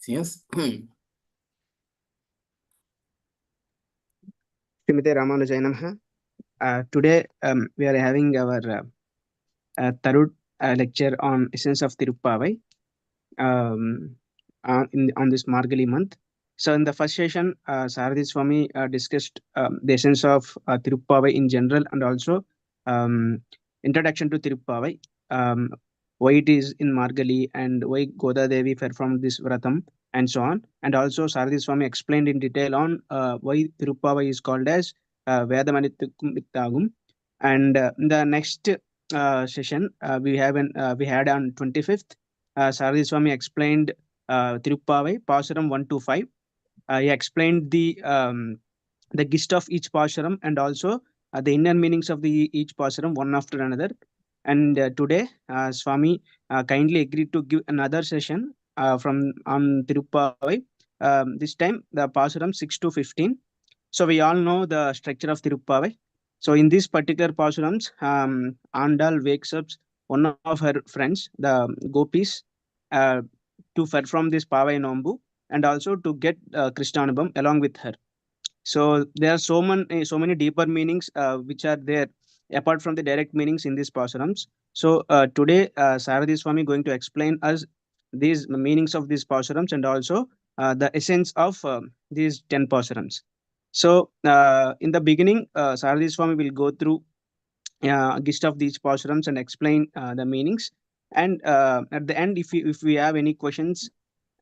Yes. Srimate Ramanujaya Namaha. Today we are having our third lecture on essence of thiruppAvai on this Margali month. So in the first session, Saradi Swami discussed the essence of thiruppAvai in general and also um, introduction to thiruppAvai, why it is in Margali and why Goda Devi performed this vratam and so on. And also Saradi Swami explained in detail on why thiruppAvai is called as Vedamanitthagum. And in the next session, we had on 25th. Saradi Swami explained thiruppAvai, pAsuram 1 to 5. He explained the gist of each pAsuram and also the inner meanings of the each pAsuram one after another. And today, Swami kindly agreed to give another session from on thiruppAvai. This time, the pAsuram 6 to 15. So we all know the structure of thiruppAvai. So in this particular pAsurams, Andal wakes up one of her friends, the gopis, uh, to perform this Pavai Nombu and also to get Krishnanubam along with her. So there are so many deeper meanings which are there apart from the direct meanings in these Pāsurams. So today Saradi Swami going to explain us these meanings of these Pāsurams and also the essence of these 10 Pāsurams. So in the beginning, Saradi Swami will go through gist of these Pāsurams and explain the meanings. And at the end, if we have any questions,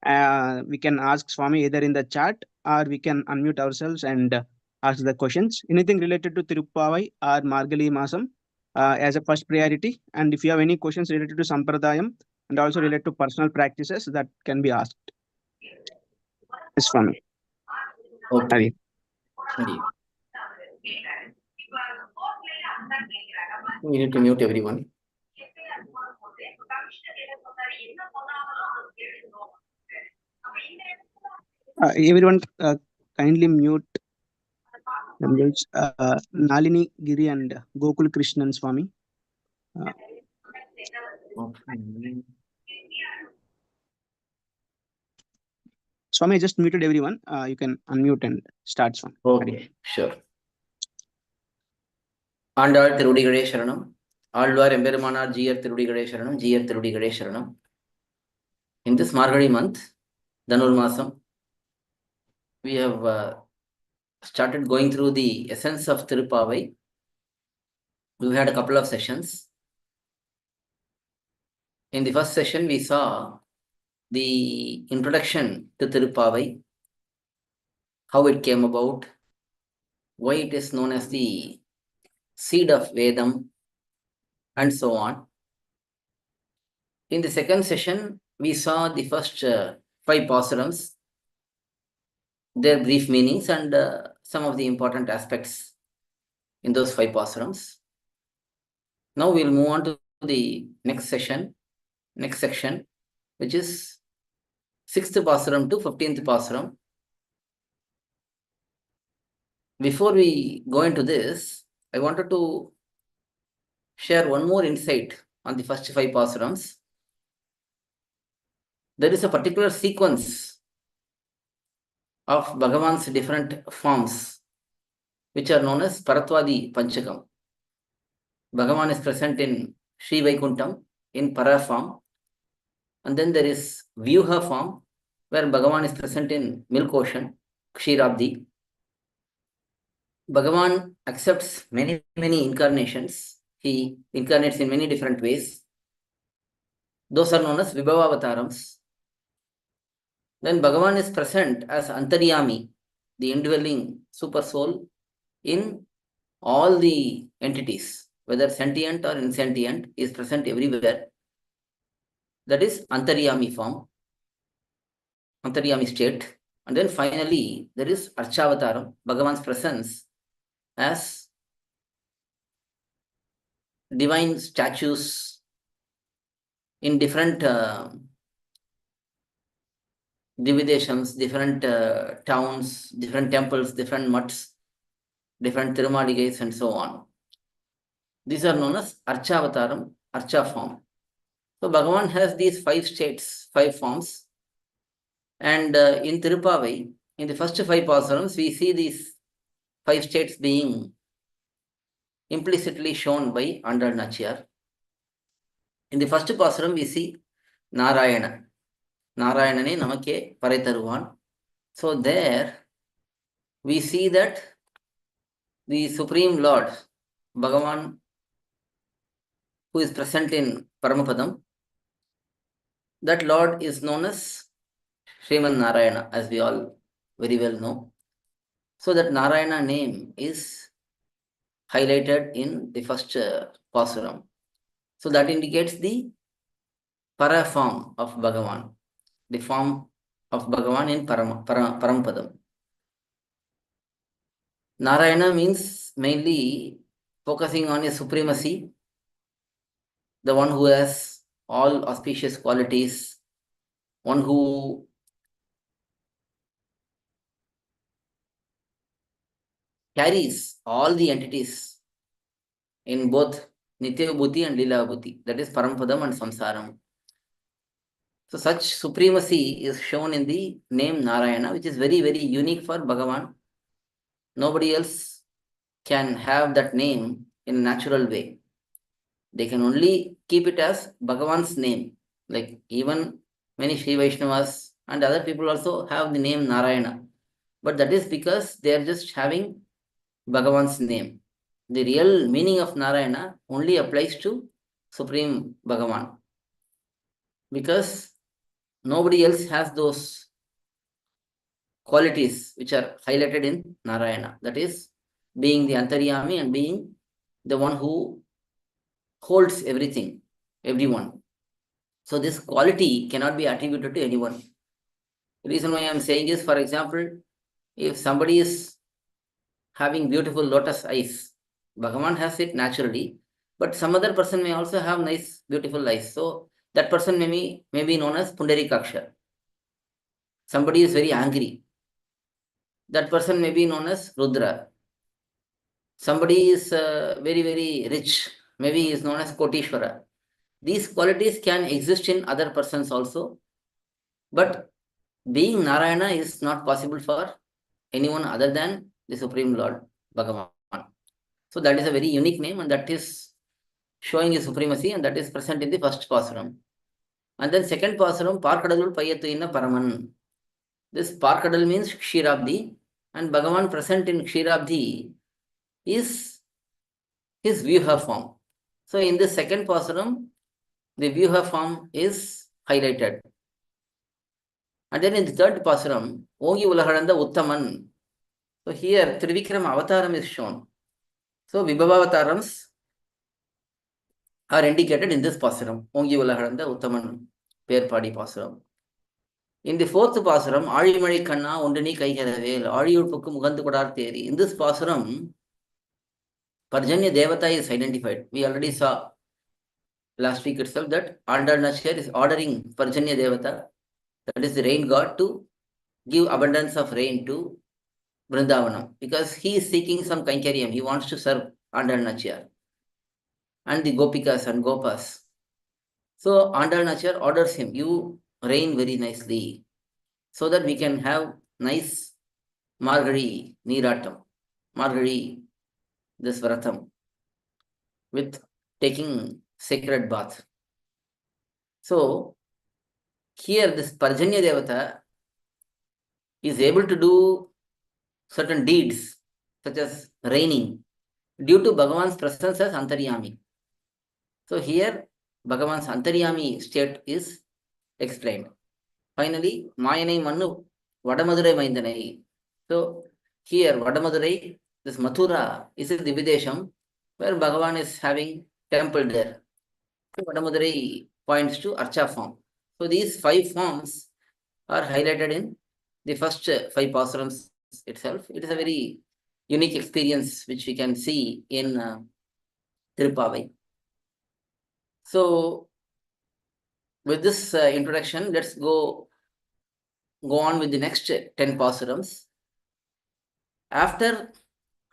we can ask Swami either in the chat or we can unmute ourselves and ask the questions. Anything related to Thiruppavai or Margali Masam as a first priority. And if you have any questions related to Sampradayam and also related to personal practices, that can be asked. Yes, Swami. Okay. Hari. We need to mute everyone. Everyone kindly mute themselves. Nalini Giri and Gokul Krishnan Swami. Swami, I just muted everyone. You can unmute and start, Swami. Okay, sure. Andal Thirudigade Sharanam. Alvar Embermanar GR Thirudigade Sharanam. GR Thirudigade Sharanam. In this Margadi month, Dhanur Masam, we have started going through the essence of Thiruppavai. We had a couple of sessions. In the first session, we saw the introduction to Thiruppavai, how it came about, why it is known as the seed of Vedam, and so on. In the second session, we saw the first 5 Pāsurams, their brief meanings, and some of the important aspects in those 5 Pāsurams. Now we'll move on to the next section, which is 6th Pāsuram to 15th Pāsuram. Before we go into this, I wanted to share one more insight on the first 5 Pāsurams. There is a particular sequence of Bhagavan's different forms, which are known as Paratvadi Panchakam. Bhagavan is present in Sri Vaikuntham in Para form, and then there is Vyuha form, where Bhagavan is present in Milk Ocean, Kshirabdi. Bhagavan accepts many incarnations. He incarnates in many different ways. Those are known as Vibhavatarams. Then Bhagavan is present as Antaryami, the indwelling super soul in all the entities, whether sentient or insentient, is present everywhere. That is Antaryami form, Antaryami state. And then finally, there is Archavataram, Bhagavan's presence as divine statues in different Divideshams, different towns, different temples, different mutts, different Tirumaligas, and so on. These are known as Archavataram, Archa form. So Bhagavan has these 5 states, 5 forms, And in thiruppAvai, in the first 5 pAsurams, we see these 5 states being implicitly shown by Andal Nachiyar. In the first pAsuram, we see Narayana. Narayanane Namake Parai. So there we see that the Supreme Lord, Bhagavan, who is present in Paramapadam, that Lord is known as Sriman Narayana, as we all very well know. So that Narayana name is highlighted in the first pasuram. So that indicates the para form of Bhagavan, the form of Bhagavan in Paramadam. Narayana means mainly focusing on his supremacy, the one who has all auspicious qualities, one who carries all the entities in both Nitya Bhuti and Lila Bhuti, that is Paramadam and Samsaram. So such supremacy is shown in the name Narayana, which is very, very unique for Bhagavan. Nobody else can have that name in a natural way. They can only keep it as Bhagavan's name. Like even many Sri Vaishnavas and other people also have the name Narayana. But that is because they are just having Bhagavan's name. The real meaning of Narayana only applies to Supreme Bhagavan. Because nobody else has those qualities which are highlighted in Narayana. That is, being the Antaryami and being the one who holds everything, everyone. So this quality cannot be attributed to anyone. The reason why I am saying is, for example, if somebody is having beautiful lotus eyes, Bhagavan has it naturally, but some other person may also have nice, beautiful eyes. So that person may be known as Pundarikaksha. Somebody is very angry. That person may be known as Rudra. Somebody is very, very rich. Maybe he is known as Kotishwara. These qualities can exist in other persons also. But being Narayana is not possible for anyone other than the Supreme Lord, Bhagavan. So that is a very unique name, and that is showing his supremacy, and that is present in the first pasuram. And then second pasuram, Parkadalul Payattuinna Paraman. This Parkadal means Kshirabdi, and Bhagavan present in Kshirabdi is his Vyuha form. So in the second pasuram, the Vyuha form is highlighted. And then in the third pasuram, Ongi Ulaharanda Uttaman. So here Trivikram Avataram is shown. So Vibhavatarams are indicated in this pasuram. Ongi Ulaharanda Uttaman Perpadi pasuram. In the fourth pasuram, Alimari Kanna Undani Kaikaravel, Adiyulpukku Mugandu Kodar Theri. In this pasuram, Parjanya Devata is identified. We already saw last week itself that Andal Nachiyar is ordering Parjanya Devata, that is the rain god, to give abundance of rain to Vrindavanam, because he is seeking some Kainkaryam. He wants to serve Andal Nachiyar and the Gopikas and Gopas. So Andal Nachiyar orders him, you rain very nicely, so that we can have nice Margari Neeratam, Margari this Vratam, with taking sacred bath. So here this Parjanya Devata is able to do certain deeds, such as raining, due to Bhagavan's presence as Antaryami. So here Bhagavan's Antaryami state is explained. Finally, Mayanai Mannu Vadamadurai Maindanai. So here Vadamadurai, this Mathura, is the Videsham, where Bhagavan is having temple there. So Vadamadurai points to Archa form. So these 5 forms are highlighted in the first 5 pasurams itself. It is a very unique experience which we can see in thiruppAvai. So with this introduction, let's go on with the next 10 pasurams. After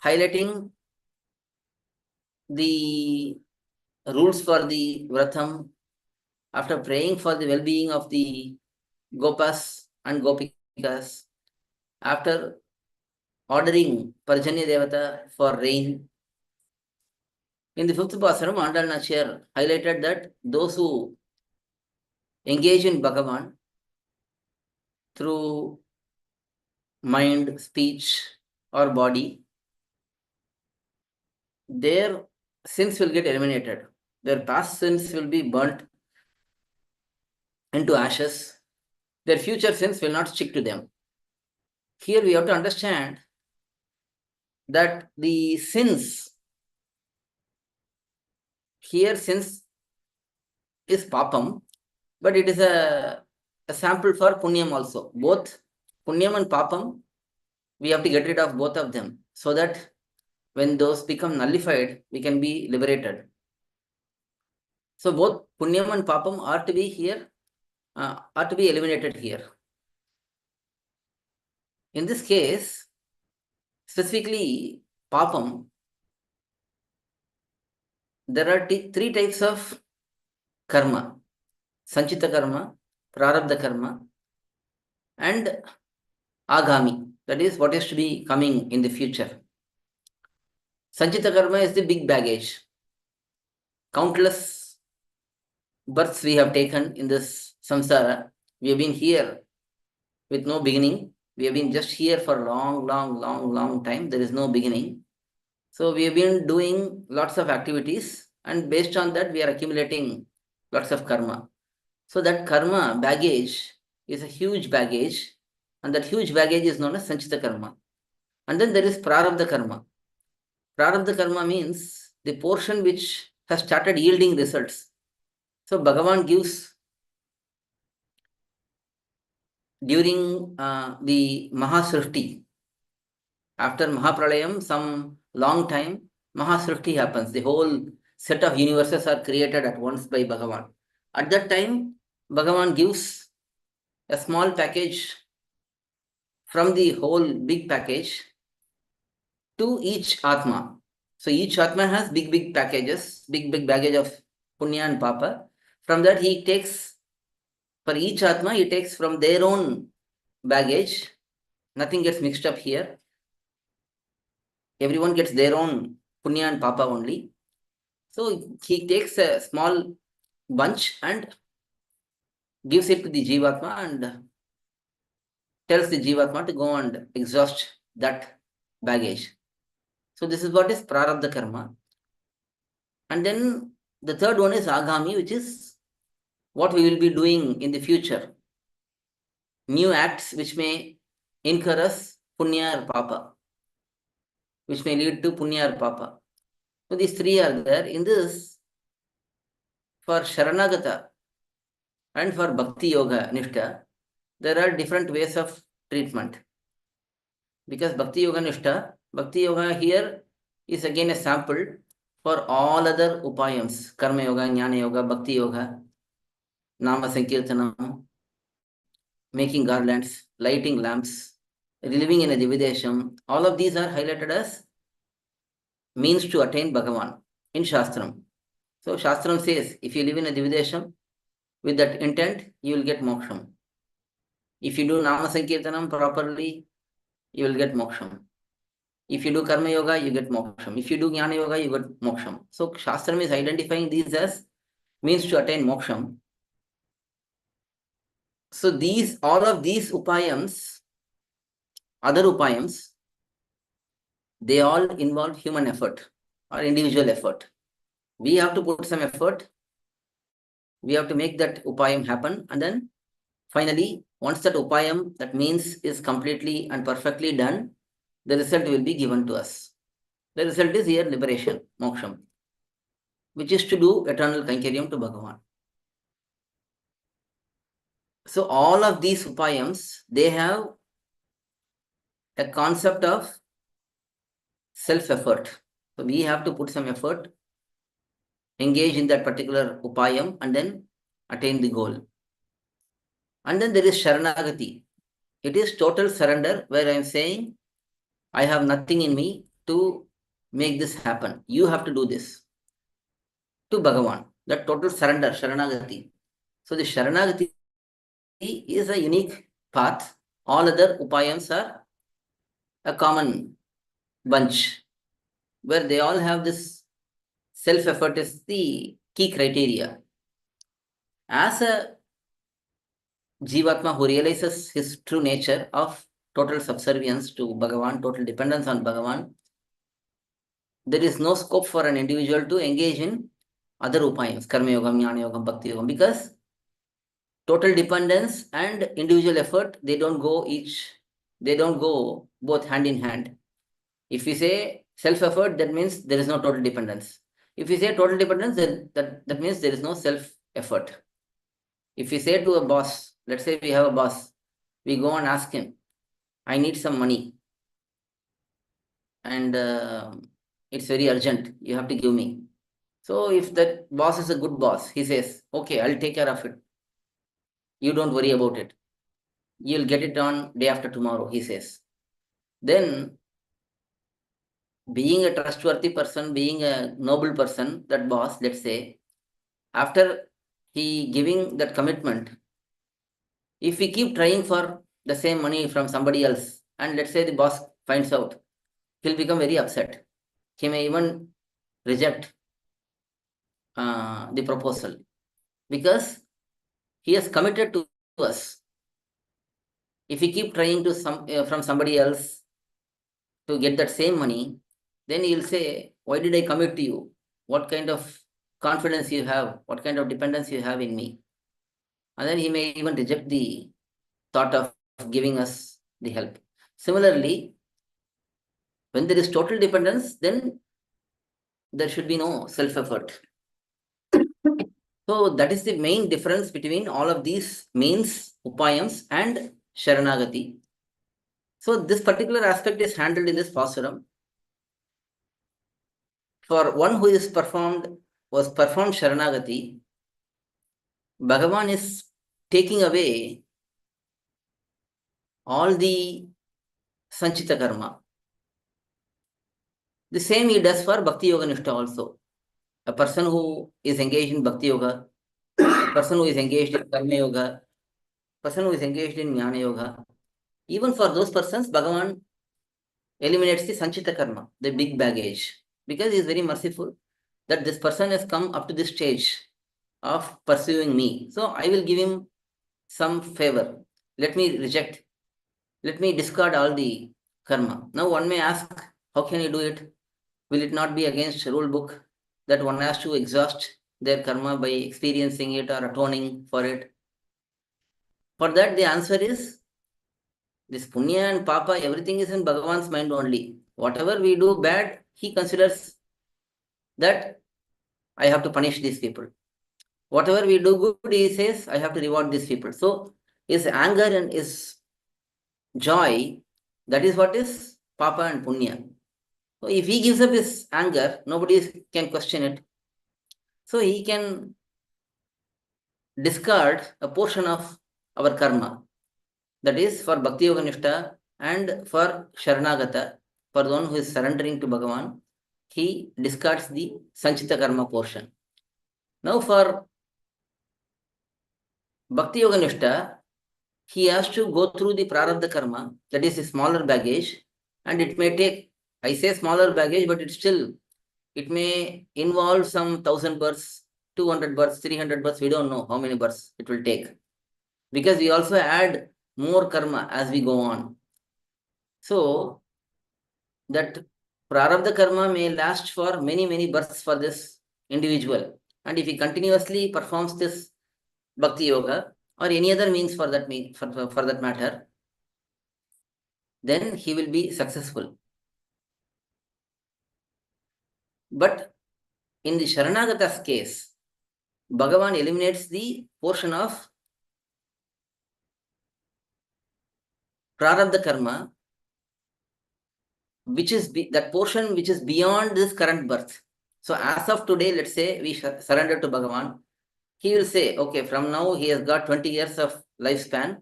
highlighting the rules for the Vratam, after praying for the well-being of the Gopas and Gopikas, after ordering Parjanya Devata for rain, in the fifth Pasuram, Andal Nachar highlighted that those who engage in Bhagavan through mind, speech, or body, their sins will get eliminated. Their past sins will be burnt into ashes. Their future sins will not stick to them. Here we have to understand that the sins, here sins is papam, but it is a sample for punyam also. Both punyam and papam, we have to get rid of both of them so that when those become nullified, we can be liberated. So both punyam and papam are to be here, are to be eliminated here. In this case, specifically papam, there are three types of karma: sanchita karma, prarabdha karma, and agami. That is what is to be coming in the future. Sanchita karma is the big baggage. Countless births we have taken in this samsara. We have been here with no beginning. We have been just here for long time. There is no beginning. So we have been doing lots of activities, and based on that, we are accumulating lots of karma. So that karma baggage is a huge baggage, and that huge baggage is known as sanchita karma. And then there is prarabdha karma. Prarabdha karma means the portion which has started yielding results. So Bhagavan gives during the Mahasrishti. After Mahapralayam, some long time, Mahasrishti happens. The whole set of universes are created at once by Bhagavan. At that time, Bhagavan gives a small package from the whole big package to each Atma. So each Atma has big packages, big baggage of Punya and Papa. From that he takes, for each Atma, he takes from their own baggage. Nothing gets mixed up here. Everyone gets their own Punya and Papa only. So he takes a small bunch and gives it to the Jivatma and tells the Jivatma to go and exhaust that baggage. So this is what is prarabdha karma. And then the third one is agami, which is what we will be doing in the future. New acts which may incur us punya or papa, which may lead to punya or papa. So these three are there. In this, for Sharanagata and for Bhakti Yoga Nishtha, there are different ways of treatment. Because Bhakti Yoga here is again a sample for all other upayams: Karma Yoga, Jnana Yoga, Bhakti Yoga, Nama Sankirtanam, making garlands, lighting lamps, living in a Dividesham. All of these are highlighted as means to attain Bhagavan in Shastram. So Shastram says, if you live in a Dividesham with that intent, you will get moksham. If you do Nama Sankirtanam properly, you will get moksham. If you do Karma Yoga, you get moksham. If you do Jnana Yoga, you get moksham. So Shastram is identifying these as means to attain moksham. So all of these upayams, other upayams, they all involve human effort or individual effort. We have to put some effort. We have to make that upayam happen. And then finally, once that upayam, that means, is completely and perfectly done, the result will be given to us. The result is here liberation, moksham, which is to do eternal kainkariam to Bhagavan. So all of these upayams, they have a concept of self-effort. So we have to put some effort, engage in that particular upayam, and then attain the goal. And then there is Sharanagati. It is total surrender, where I am saying, I have nothing in me to make this happen. You have to do this to Bhagavan. That total surrender, Sharanagati. So the Sharanagati is a unique path. All other upayams are a common bunch where they all have this self-effort is the key criteria. As a Jivatma who realizes his true nature of total subservience to Bhagavan, total dependence on Bhagavan, there is no scope for an individual to engage in other upayams, karma yogam, jnana yogam, bhakti yogam, because total dependence and individual effort, they don't go both hand in hand. If we say self-effort, that means there is no total dependence. If we say total dependence, then that means there is no self-effort. If we say to a boss, let's say we have a boss, we go and ask him, I need some money and it's very urgent, you have to give me. So if that boss is a good boss, he says, okay, I'll take care of it. You don't worry about it. You'll get it on day after tomorrow, he says. Then being a trustworthy person, being a noble person, that boss, let's say, after he giving that commitment, if we keep trying for the same money from somebody else, and let's say the boss finds out, he'll become very upset. He may even reject the proposal because he has committed to us. If we keep trying to from somebody else to get that same money, then he'll say, why did I commit to you? What kind of confidence you have? What kind of dependence you have in me? And then he may even reject the thought of giving us the help. Similarly, when there is total dependence, then there should be no self-effort. So that is the main difference between all of these means, upayams and Sharanagati. So this particular aspect is handled in this pasuram. For one who was performed Sharanagati, Bhagavan is taking away all the Sanchita karma. The same he does for Bhakti Yoga Nishta also. A person who is engaged in Bhakti Yoga, a person who is engaged in Karma Yoga, person who is engaged in Jnana Yoga, even for those persons, Bhagavan eliminates the Sanchita karma, the big baggage, because he is very merciful that this person has come up to this stage of pursuing me. So I will give him some favor. Let me discard all the karma. Now one may ask, how can you do it? Will it not be against rule book that one has to exhaust their karma by experiencing it or atoning for it? For that, the answer is this punya and papa, everything is in Bhagavan's mind only. Whatever we do bad, he considers that I have to punish these people. Whatever we do good, he says, I have to reward these people. So his anger and his joy, that is what is papa and punya. So if he gives up his anger, nobody can question it. So he can discard a portion of our karma. That is for Bhakti Yoga Nishta and for Sharanagata, for the one who is surrendering to Bhagavan, he discards the Sanchita karma portion. Now for Bhakti Yoga Nishta, he has to go through the prarabdha karma, that is a smaller baggage, and it may take, I say smaller baggage, but it may involve some 1,000 births, 200 births, 300 births, we don't know how many births it will take. Because we also add more karma as we go on. So that prarabdha karma may last for many, many births for this individual. And if he continuously performs this bhakti yoga or any other means for that matter, then he will be successful. But in the Sharanagata's case, Bhagavan eliminates the portion of prarabdha karma, which is that portion which is beyond this current birth. So as of today, let's say we surrender to Bhagavan, he will say, okay, from now he has got 20 years of lifespan.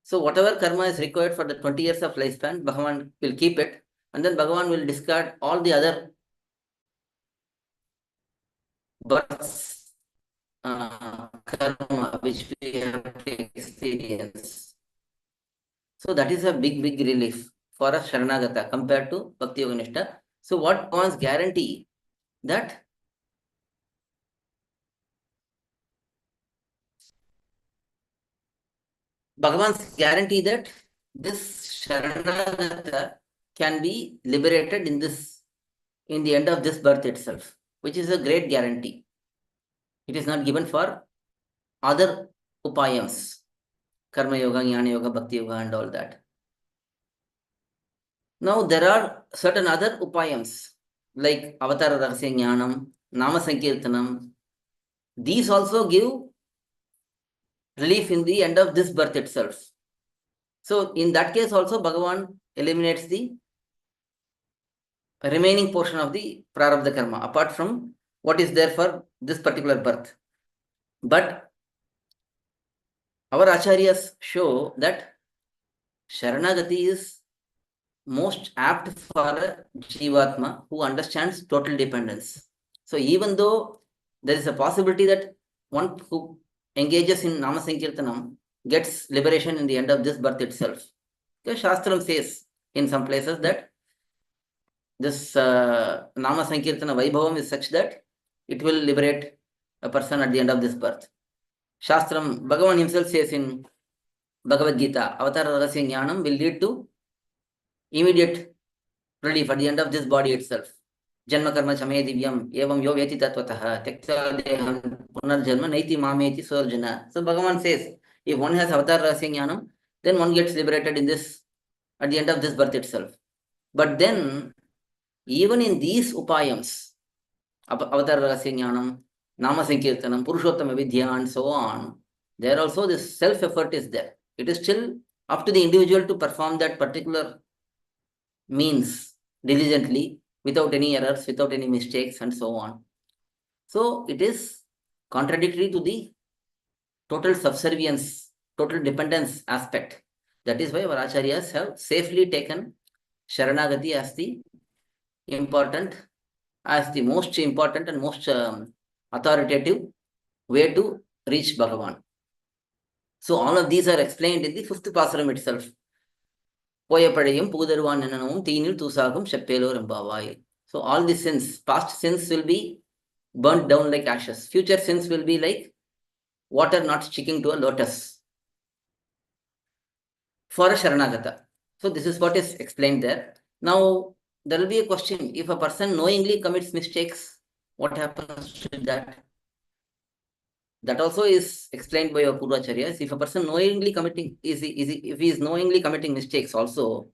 So whatever karma is required for the 20 years of lifespan, Bhagavan will keep it, and then Bhagavan will discard all the other births karma which we have to experience. So that is a big relief for a Sharanagata compared to Bhakti Yoga Nishta. So what Bhagavan's guarantee that Bhagavan's guarantee that this Sharanagata can be liberated in the end of this birth itself, which is a great guarantee. It is not given for other upayams, Karma Yoga, Jnana Yoga, Bhakti Yoga, and all that. Now there are certain other upayams like Avatara Rahasya Jnanam, Nama Sankirtanam. These also give relief in the end of this birth itself. So in that case also Bhagavan eliminates the remaining portion of the prarabdha karma apart from what is there for this particular birth. But our acharyas show that Sharanagati is most apt for a Jivatma who understands total dependence. So even though there is a possibility that one who engages in Nama Sankirtanam gets liberation in the end of this birth itself. The Shastram says in some places that this Nama Sankirtana Vaibhavam is such that it will liberate a person at the end of this birth. Shastram, Bhagavan himself says in Bhagavad Gita, Avatara Rahasya Jnanam will lead to immediate relief at the end of this body itself. Janma karma chame divyam evam yo veti tatvatah tekta deham punarjanma naiti mameti sorjana. So Bhagavan says, if one has Avatara Rahasya Jnanam, then one gets liberated in this at the end of this birth itself. But then even in these upayams, Avatara Rahasya Jnanam, Nama Sankirtanam, Purushottama Vidya, and so on, there also this self-effort is there. It is still up to the individual to perform that particular means diligently, without any errors, without any mistakes, and so on. So it is contradictory to the total subservience, total dependence aspect. That is why our acharyas have safely taken Sharanagati as the most important and most authoritative way to reach Bhagavan. So all of these are explained in the 5th pasuram itself. Poyapadayam Pugadarvan Nananam Teenil Tusagam Sheppelo Rambavai. So all the sins, past sins will be burnt down like ashes. Future sins will be like water not sticking to a lotus for a Sharanagata. So this is what is explained there. Now there will be a question, if a person knowingly commits mistakes, what happens to that? That also is explained by our Purvacharyas. If a person knowingly committing, if he is knowingly committing mistakes also,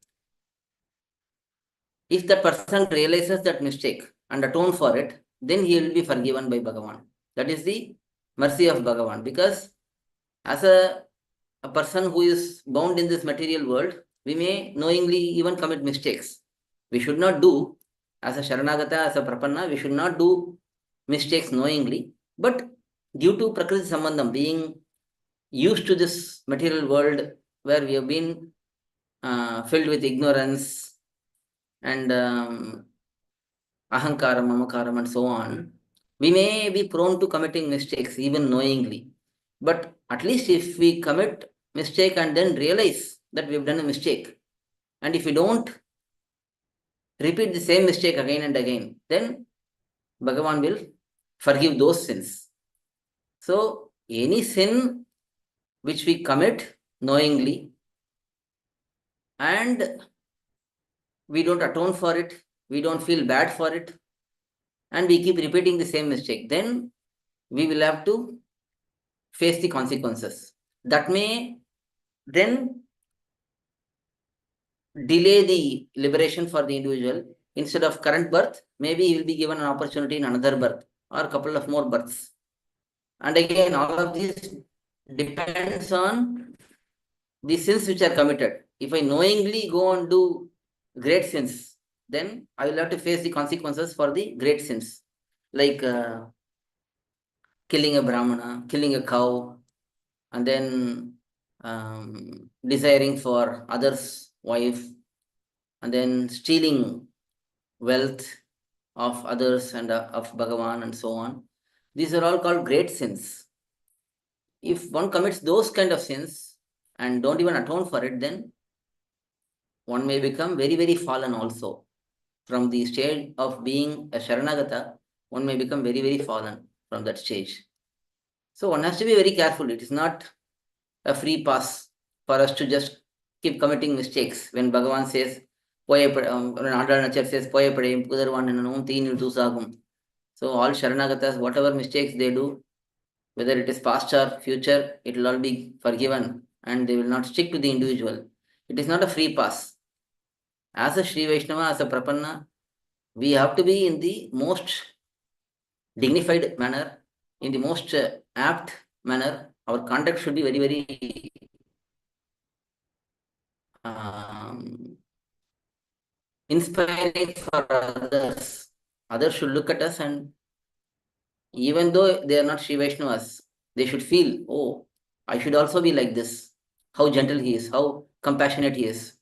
if that person realizes that mistake and atone for it, then he will be forgiven by Bhagavan. That is the mercy of Bhagavan. Because as a person who is bound in this material world, we may knowingly even commit mistakes. We should not do, as a Sharanagata, as a Prapanna, we should not do mistakes knowingly. But due to Prakriti Sambandham, being used to this material world where we have been filled with ignorance and ahankaram, mamakaram, and so on, we may be prone to committing mistakes even knowingly. But at least if we commit mistake and then realize that we have done a mistake, and if we don't repeat the same mistake again and again, then Bhagavan will forgive those sins. So any sin which we commit knowingly and we don't atone for it, we don't feel bad for it, and we keep repeating the same mistake, then we will have to face the consequences. That may then delay the liberation for the individual. Instead of current birth, maybe he will be given an opportunity in another birth or a couple of more births. And again, all of this depends on the sins which are committed. If I knowingly go and do great sins, then I will have to face the consequences for the great sins, like killing a Brahmana, killing a cow, and then desiring for others' wife, and then stealing wealth of others and of Bhagavan and so on. These are all called great sins. If one commits those kind of sins and don't even atone for it, then one may become very, very fallen also. From the stage of being a Sharanagata, one may become very, very fallen from that stage. So one has to be very careful. It is not a free pass for us to just keep committing mistakes. When Bhagavan says, when Andal Nachar says, so all Sharanagatas, whatever mistakes they do, whether it is past or future, it will all be forgiven and they will not stick to the individual. It is not a free pass. As a Sri Vaishnava, as a Prapanna, we have to be in the most dignified manner, in the most apt manner. Our conduct should be very, very inspiring for others. Others should look at us, and even though they are not Sri Vaishnavas, they should feel, oh, I should also be like this. How gentle he is, how compassionate he is.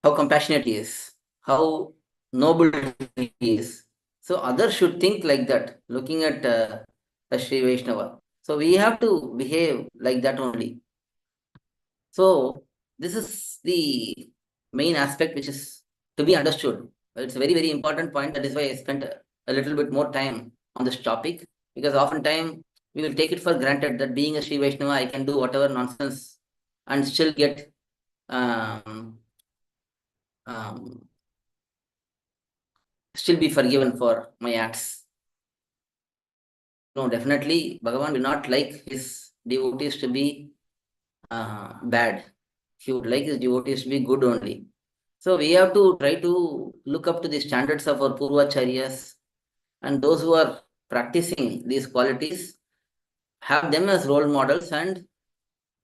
How compassionate he is, how noble he is. So others should think like that, looking at a Sri Vaishnava. So we have to behave like that only. So this is the main aspect which is to be understood. It's a very, very important point. That is why I spent a little bit more time on this topic, because oftentimes we will take it for granted that being a Sri Vaishnava, I can do whatever nonsense and still get still be forgiven for my acts. No, definitely Bhagavan will not like his devotees to be bad. He would like his devotees to be good only. So we have to try to look up to the standards of our Purvacharyas, and those who are practicing these qualities, have them as role models and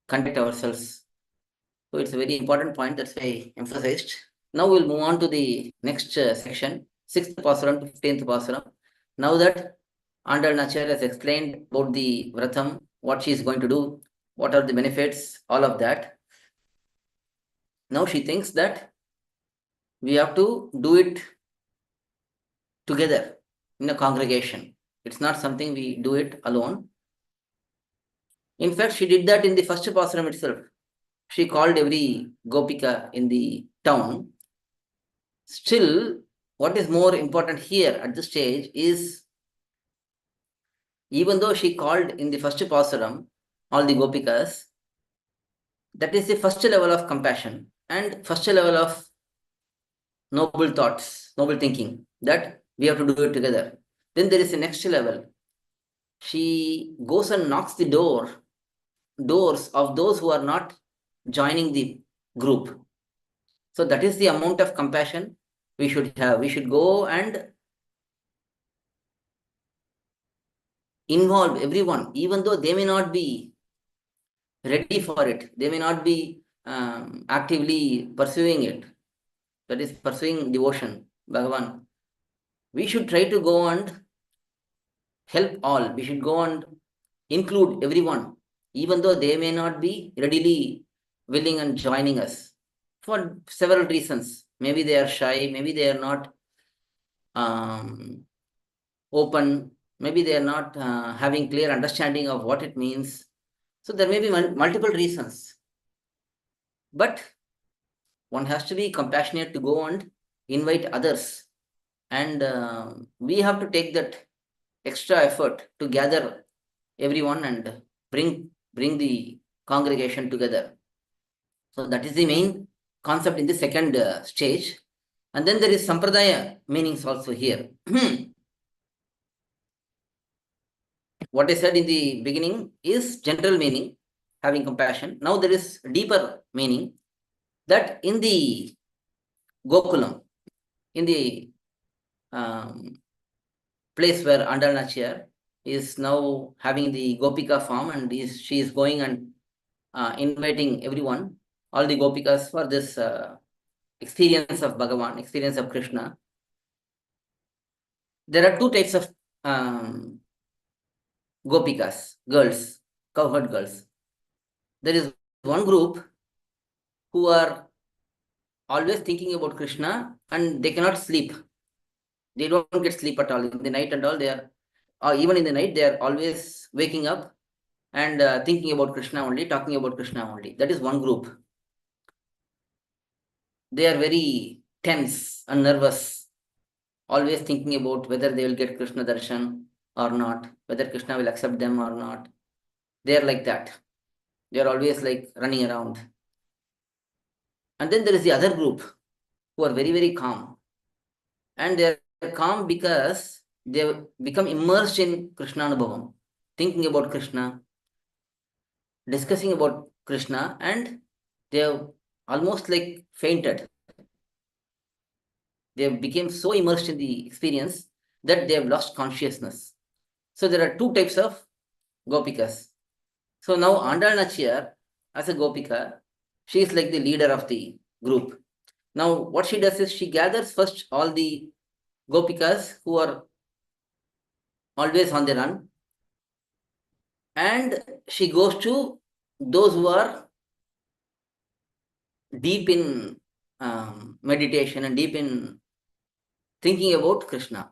conduct ourselves. So it's a very important point, that's why I emphasized. Now we'll move on to the next section, 6th Pasuram to 15th Pasuram. Now that Andal Nachar has explained about the Vratam, what she is going to do, what are the benefits, all of that. Now she thinks that we have to do it together in a congregation. It's not something we do it alone. In fact, she did that in the first Pasuram itself. She called every Gopika in the town. Still, what is more important here at this stage is, even though she called in the first Pasuram all the Gopikas, that is the first level of compassion and first level of noble thoughts, noble thinking, that we have to do it together. Then there is a next level. She goes and knocks the doors of those who are not joining the group. So that is the amount of compassion we should have. We should go and involve everyone, even though they may not be ready for it. They may not be actively pursuing it. That is pursuing devotion, Bhagavan. We should try to go and help all. We should go and include everyone, even though they may not be readily willing and joining us for several reasons. Maybe they are shy, maybe they are not open, maybe they are not having clear understanding of what it means. So there may be multiple reasons. But one has to be compassionate to go and invite others. And we have to take that extra effort to gather everyone and bring the congregation together. So that is the main concept in the second stage. And then there is Sampradaya meanings also here. What I said in the beginning is general meaning, having compassion. Now there is deeper meaning, that in the Gokulam, in the place where Andal Nachar is now having the Gopika form, and she is going and inviting everyone, all the Gopikas, for this experience of Bhagavan, experience of Krishna. There are two types of Gopikas, girls, cowherd girls. There is one group who are always thinking about Krishna and they cannot sleep. They don't get sleep at all in the night and all. They are, or even in the night, they are always waking up and thinking about Krishna only, talking about Krishna only. That is one group. They are very tense and nervous, always thinking about whether they will get Krishna darshan or not, whether Krishna will accept them or not. They are like that. They are always like running around. And then there is the other group who are very, very calm. And they are calm because they have become immersed in Krishna Anubhavam, thinking about Krishna, discussing about Krishna, and they have almost like fainted. They have become so immersed in the experience that they have lost consciousness. So there are two types of gopikas. So now Andal Nachiyar, as a gopika, she is like the leader of the group. Now what she does is she gathers first all the gopikas who are always on the run, and she goes to those who are deep in meditation and deep in thinking about Krishna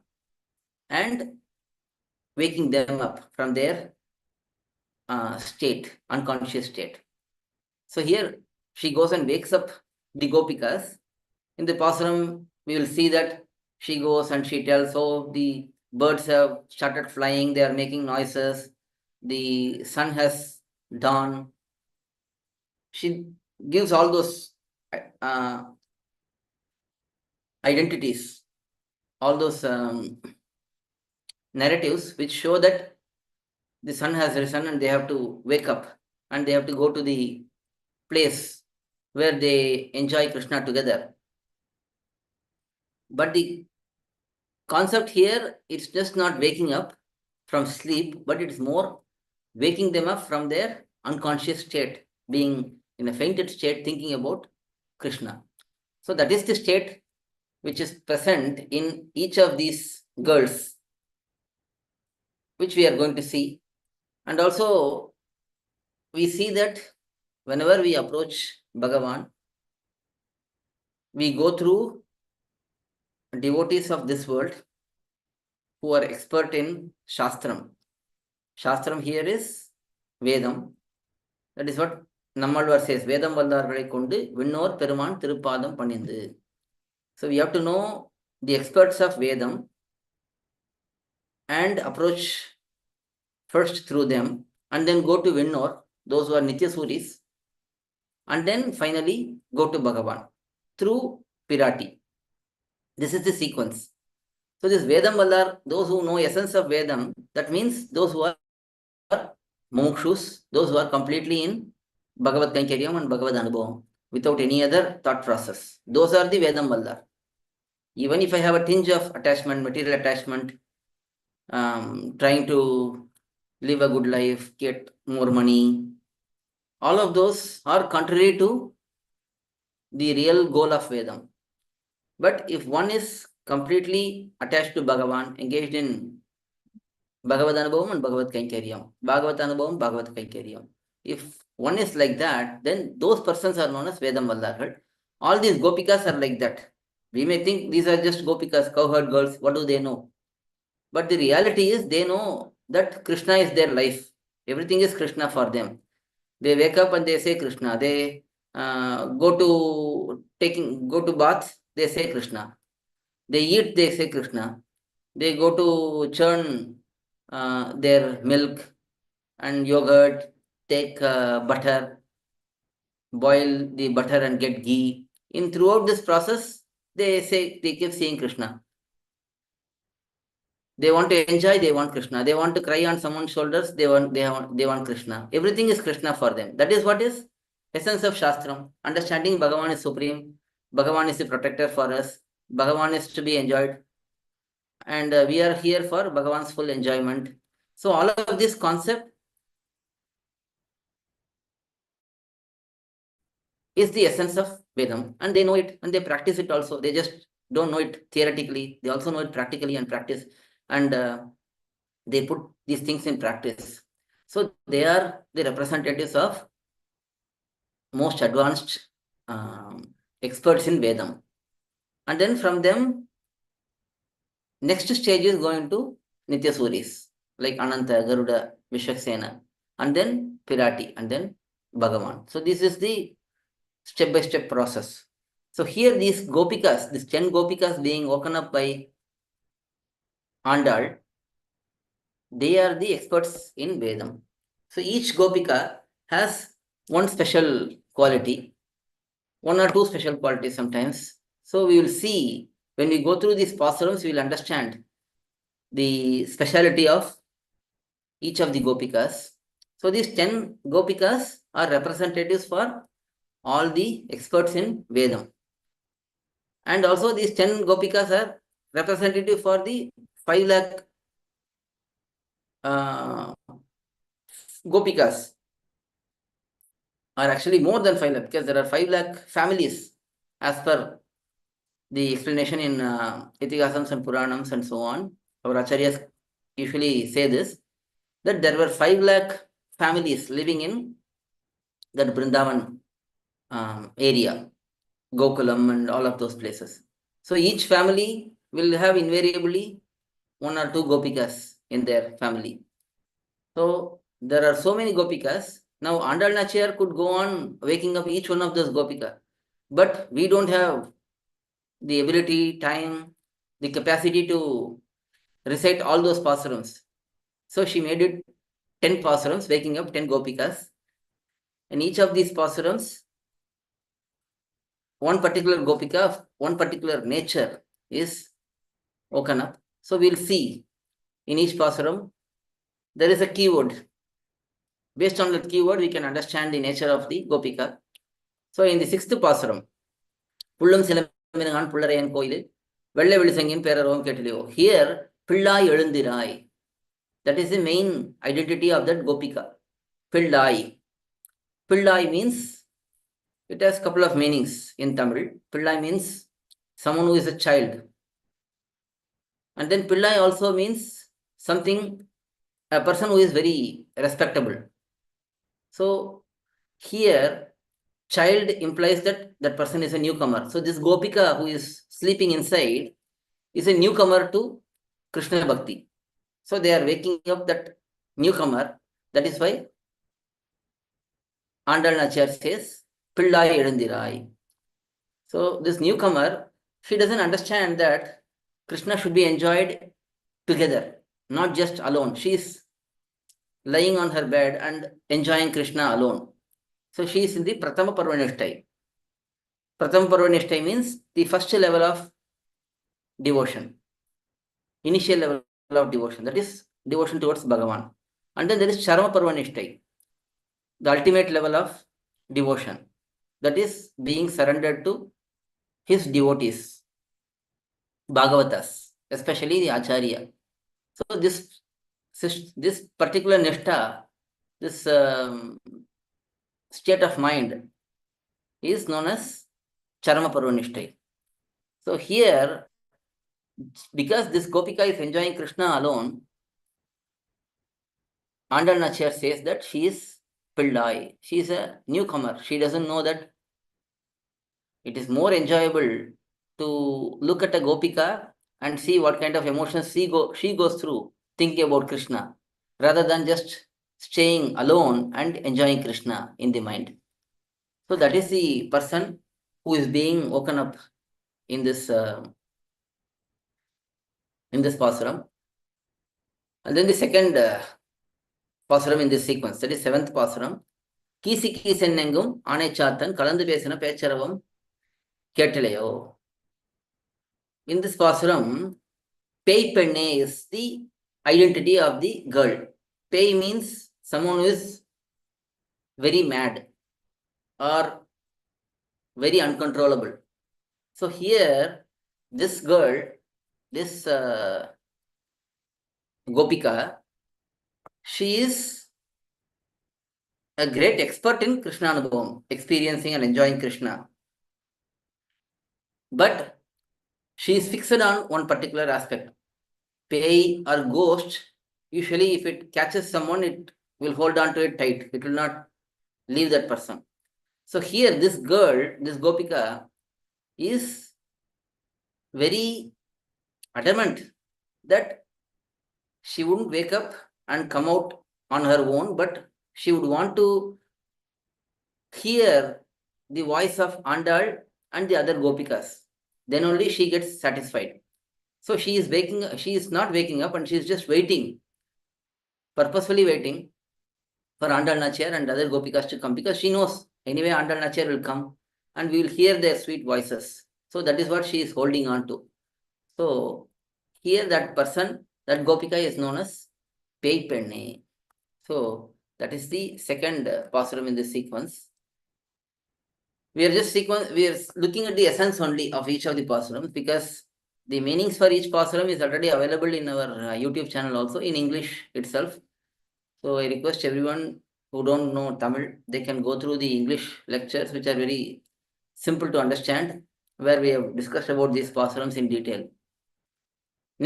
and waking them up from their state, unconscious state. So here she goes and wakes up the gopikas. In the pasuram, we will see that she goes and she tells, oh, the birds have started flying, they are making noises, the sun has dawned. She gives all those identities, all those narratives which show that the sun has risen and they have to wake up and they have to go to the place where they enjoy Krishna together. But the concept here, it's just not waking up from sleep, but it's more waking them up from their unconscious state, being in a fainted state, thinking about Krishna. So that is the state which is present in each of these girls, which we are going to see. And also, we see that whenever we approach Bhagavan, we go through devotees of this world who are expert in Shastram. Shastram here is Vedam. That is what Nammalvar says, Vedam vallargalai kondu vinnor peruman thirupadam panindu. So we have to know the experts of Vedam and approach first through them, and then go to Vinnor, those who are Nitya Suris, and then finally go to Bhagavan through Pirati. This is the sequence. So this Vedam Vallar, those who know essence of Vedam, that means those who are mumukshus, those who are completely in Bhagavad Kankaryam and Bhagavad Anubhavam, without any other thought process. Those are the Vedam Vallar. Even if I have a tinge of attachment, material attachment, trying to live a good life, get more money, all of those are contrary to the real goal of Vedam. But if one is completely attached to Bhagavan, engaged in Bhagavad Anubhavam and Bhagavad Kankaryam, Bhagavad Anubhavam, Bhagavad Kankaryam, if one is like that, then those persons are known as Vedam Vallargal. All these gopikas are like that. We may think these are just gopikas, cowherd girls, what do they know? But the reality is they know that Krishna is their life. Everything is Krishna for them. They wake up and they say Krishna. They go to bath, they say Krishna. They eat, they say Krishna. They go to churn their milk and yogurt, take butter, boil the butter and get ghee. In throughout this process, they keep saying Krishna. They want to enjoy, they want Krishna. They want to cry on someone's shoulders, they want Krishna. Everything is Krishna for them. That is what is essence of Shastram. Understanding Bhagavan is supreme. Bhagavan is the protector for us. Bhagavan is to be enjoyed. And we are here for Bhagavan's full enjoyment. So all of this concept is the essence of Vedam. And they know it and they practice it also. They just don't know it theoretically. They also know it practically and practice. And they put these things in practice. So they are the representatives of most advanced experts in Vedam. And then from them, next stage is going to Nitya Suris, like Ananta, Garuda, Vishwaksena. and then Pirati, and then Bhagavan. So this is the step-by-step process. So here these Gopikas, these 10 Gopikas being woken up by Andal, they are the experts in Vedam. So each Gopika has one special quality, one or two special qualities sometimes. So we will see, when we go through these pAsurams, we will understand the speciality of each of the Gopikas. So these 10 Gopikas are representatives for all the experts in Vedam. And also these 10 Gopikas are representative for the 5 lakh Gopikas, are actually more than 5 lakh, because there are 5 lakh families as per the explanation in Ithihasams and Puranams and so on. Our Acharyas usually say this, that there were 5 lakh families living in that Vrindavan area, Gokulam and all of those places. So each family will have invariably 1 or 2 Gopikas in their family. So there are so many Gopikas. Now Andal Nachiyar could go on waking up each one of those Gopika, but we don't have the ability, time, the capacity to recite all those pAsurams. So she made it 10 pAsurams, waking up 10 Gopikas. And each of these pAsurams, one particular Gopika, one particular nature is woken up. So we'll see in each pAsuram, there is a keyword. Based on that keyword, we can understand the nature of the Gopika. So in the 6th pAsuram, Pullam Silamingan Pullarayan Koil, Vella Vilisangin Perarom Ketilio. Here, Pillai Elundirai. That is the main identity of that Gopika. Pillai. Pillai means, it has a couple of meanings in Tamil. Pillai means someone who is a child. And then Pillai also means something, a person who is very respectable. So here, child implies that that person is a newcomer. So this Gopika who is sleeping inside is a newcomer to Krishna Bhakti. So they are waking up that newcomer. That is why Andal Nachiyar says, Pillai Elundirai. So this newcomer, she doesn't understand that Krishna should be enjoyed together, not just alone. She is lying on her bed and enjoying Krishna alone. So she is in the Pratama Parvanishtai. Pratama Parvanishtai means the first level of devotion, initial level of devotion, that is devotion towards Bhagavan. And then there is Charama Parvanishtai, the ultimate level of devotion, that is being surrendered to his devotees, Bhagavatas, especially the Acharya. So this particular nishtha, this state of mind is known as Charama Parvanishtai. So here, because this Gopika is enjoying Krishna alone, Andal Nachiyar says that she is Pillai. She is a newcomer. She doesn't know that it is more enjoyable to look at a Gopika and see what kind of emotions she goes through thinking about Krishna, rather than just staying alone and enjoying Krishna in the mind. So that is the person who is being woken up in this pasuram. And then the second pasuram in this sequence, that is 7th pasuram. Kisi Kisennengum Ane Chatan Kalandu Pesana Pecharavam Ketalayo. In this pasuram, Pei Penne is the identity of the girl. Pei means someone who is very mad or very uncontrollable. So here, this girl, this Gopika, she is a great expert in Krishna Anubhavam, experiencing and enjoying Krishna. But she is fixed on one particular aspect. Pei or ghost, usually if it catches someone, it will hold on to it tight. It will not leave that person. So here, this girl, this Gopika, is very adamant that she wouldn't wake up and come out on her own, but she would want to hear the voice of Andal and the other Gopikas. Then only she gets satisfied. So she is not waking up and she is just waiting, purposefully waiting for Andal Nachiyar and other Gopikas to come, because she knows anyway Andal Nachiyar will come and we will hear their sweet voices. So that is what she is holding on to. So here that person, that Gopika is known as Pei Penne. So that is the second pasuram in this sequence. We are looking at the essence only of each of the pasurams, because the meanings for each pasuram is already available in our YouTube channel also in English itself. So I request everyone who don't know Tamil, they can go through the English lectures, which are very simple to understand, where we have discussed about these pasurams in detail.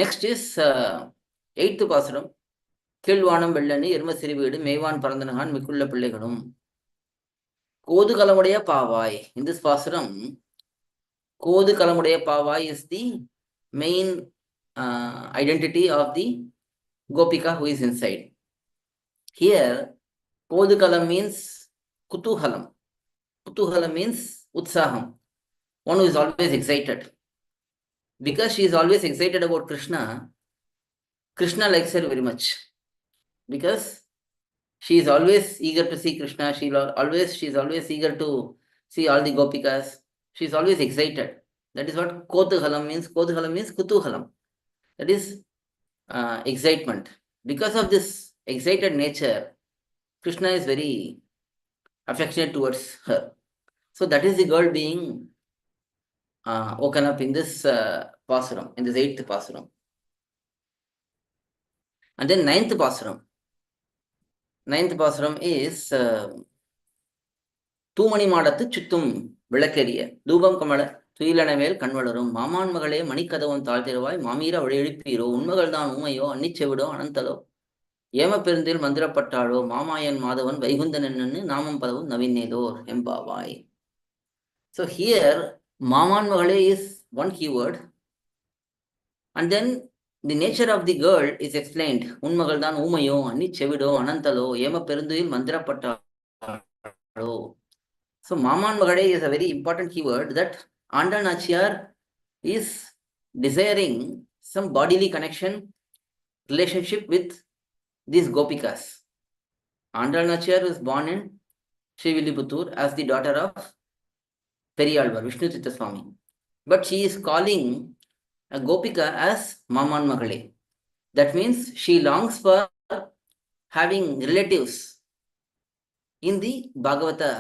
Next is 8th pasuram. கீழ்வானம் வெள்ளனி எரும சிறுவீடு மேய்வான் பரந்தனகான் மிக்குள்ள பிள்ளைகளும் கோது கலமுடைய பாவாய். In this pasuram, கோது கலமுடைய பாவாய் is the main identity of the Gopika who is inside. Here, கோது kalam means kutuhalam. Kutuhalam means utsaham, one who is always excited. Because she is always excited about Krishna, Krishna likes her very much. Because she is always eager to see Krishna, she is always eager to see all the Gopikas. She is always excited. That is what Kotuhalam means. Kotuhalam means Kutuhalam. That is excitement. Because of this excited nature, Krishna is very affectionate towards her. So that is the girl being woken up in this pasuram, in this 8th pasuram. And then 9th pasuram. 9th pasuram is தூமணி மாடத்து சுத்தும் விளக்கெரிய தூபம் கமல துயிலனவேல் கண்வளரும் மாமான் மகளே மணிக்கதவம் தாழ்த்திருவாய் மாமீர அவளை எழுப்பீரோ உண்மகள் தான் உண்மையோ அன்னிச்செவிடோ அனந்தலோ ஏம பெருந்தில் மந்திரப்பட்டாளோ மாமாயன் மாதவன் வைகுந்தன் என்னன்னு நாமம் பதவும் நவீனேதோர் எம்பாவாய். So here மாமான் மகளே is one keyword, and then the nature of the girl is explained. உண்மகள் தான் ஊமையோ அன்னிச்செவிடோ அனந்தலோ ஏம பெருந்தில் மந்திரப்பட்டாளோ. So Maman Magade is a very important keyword, that Andal Nachiyar is desiring some bodily connection, relationship with these Gopikas. Andal Nachiyar was born in Srivilliputtur as the daughter of Periyalvar, Vishnu Swami. But she is calling a Gopika as Maman Magale. That means she longs for having relatives in the Bhagavata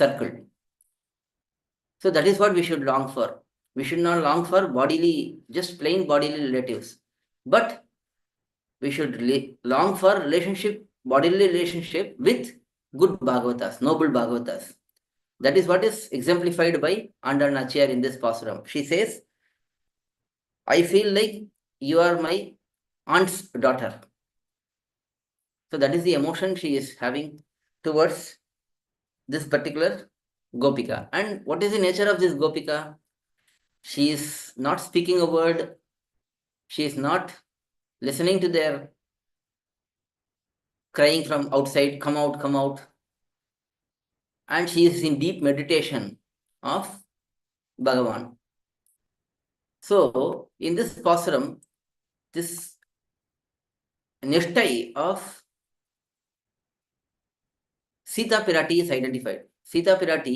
circle. So that is what we should long for. We should not long for bodily, just plain bodily relatives, but we should long for relationship, bodily relationship with good Bhagavatas, noble Bhagavatas. That is what is exemplified by Andal Nachiyar in this pasuram. She says, I feel like you are my aunt's daughter. So that is the emotion she is having towards this particular Gopika. And what is the nature of this Gopika? She is not speaking a word. She is not listening to their crying from outside, come out, come out. And she is in deep meditation of Bhagavan. So in this pasuram, this nishtai of Sita Pirati is identified. Sita Pirati,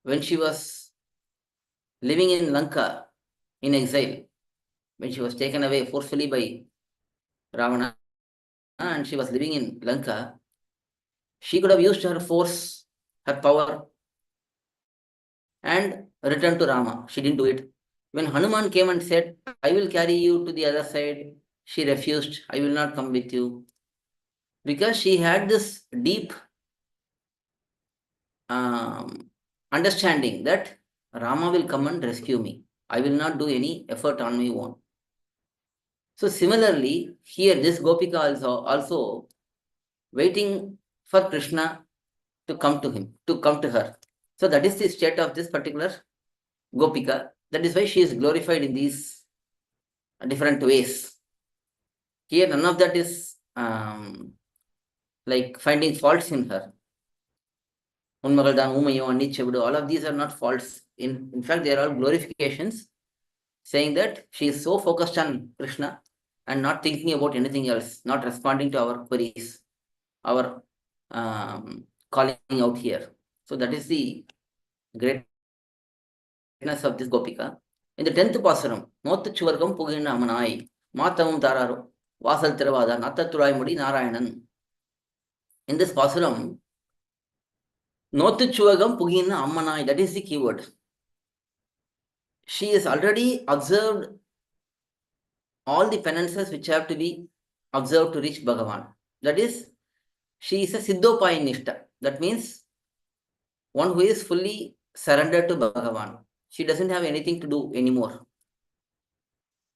when she was living in Lanka in exile, when she was taken away forcefully by Ravana and she was living in Lanka, she could have used her force, her power, and returned to Rama. She didn't do it. When Hanuman came and said, I will carry you to the other side, she refused. I will not come with you. Because she had this deep understanding that Rama will come and rescue me. I will not do any effort on my own. So similarly, here this Gopika also waiting for Krishna to come to him, to come to her. So that is the state of this particular Gopika. That is why she is glorified in these different ways. Here none of that is like finding faults in her. Unmagaldan, Umayo, Annichevudu, all of these are not faults. In fact, they are all glorifications, saying that she is so focused on Krishna and not thinking about anything else, not responding to our queries, our calling out here. So that is the greatness of this Gopika. In the 10th Pasuram, Nothu Chuvargam Pugina Amanai, Matavum Tararo, Vasal Tiravada, Natathurai Mudi Narayanan. In this Pasuram, Nothu Chuvagam Pugina Ammanai, that is the keyword. She has already observed all the penances which have to be observed to reach Bhagavan. That is, she is a Siddhopai Nishta. That means one who is fully surrendered to Bhagavan. She doesn't have anything to do anymore.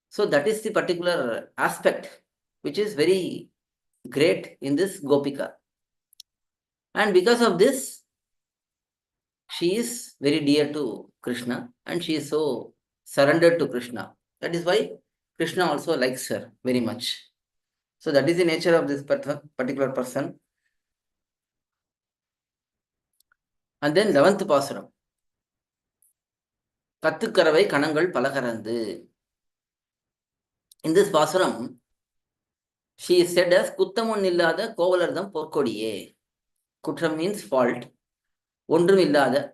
So that is the particular aspect which is very great in this Gopika. And because of this, she is very dear to Krishna and she is so surrendered to Krishna. That is why Krishna also likes her very much. So that is the nature of this particular person. And then 11th Pasuram. Kathukaravai Kanangal Palakarandu. In this Pasuram, she is said as Kuttamun Illada Kovalardam Porkodiye. Kutram means fault. Ondrum Illada.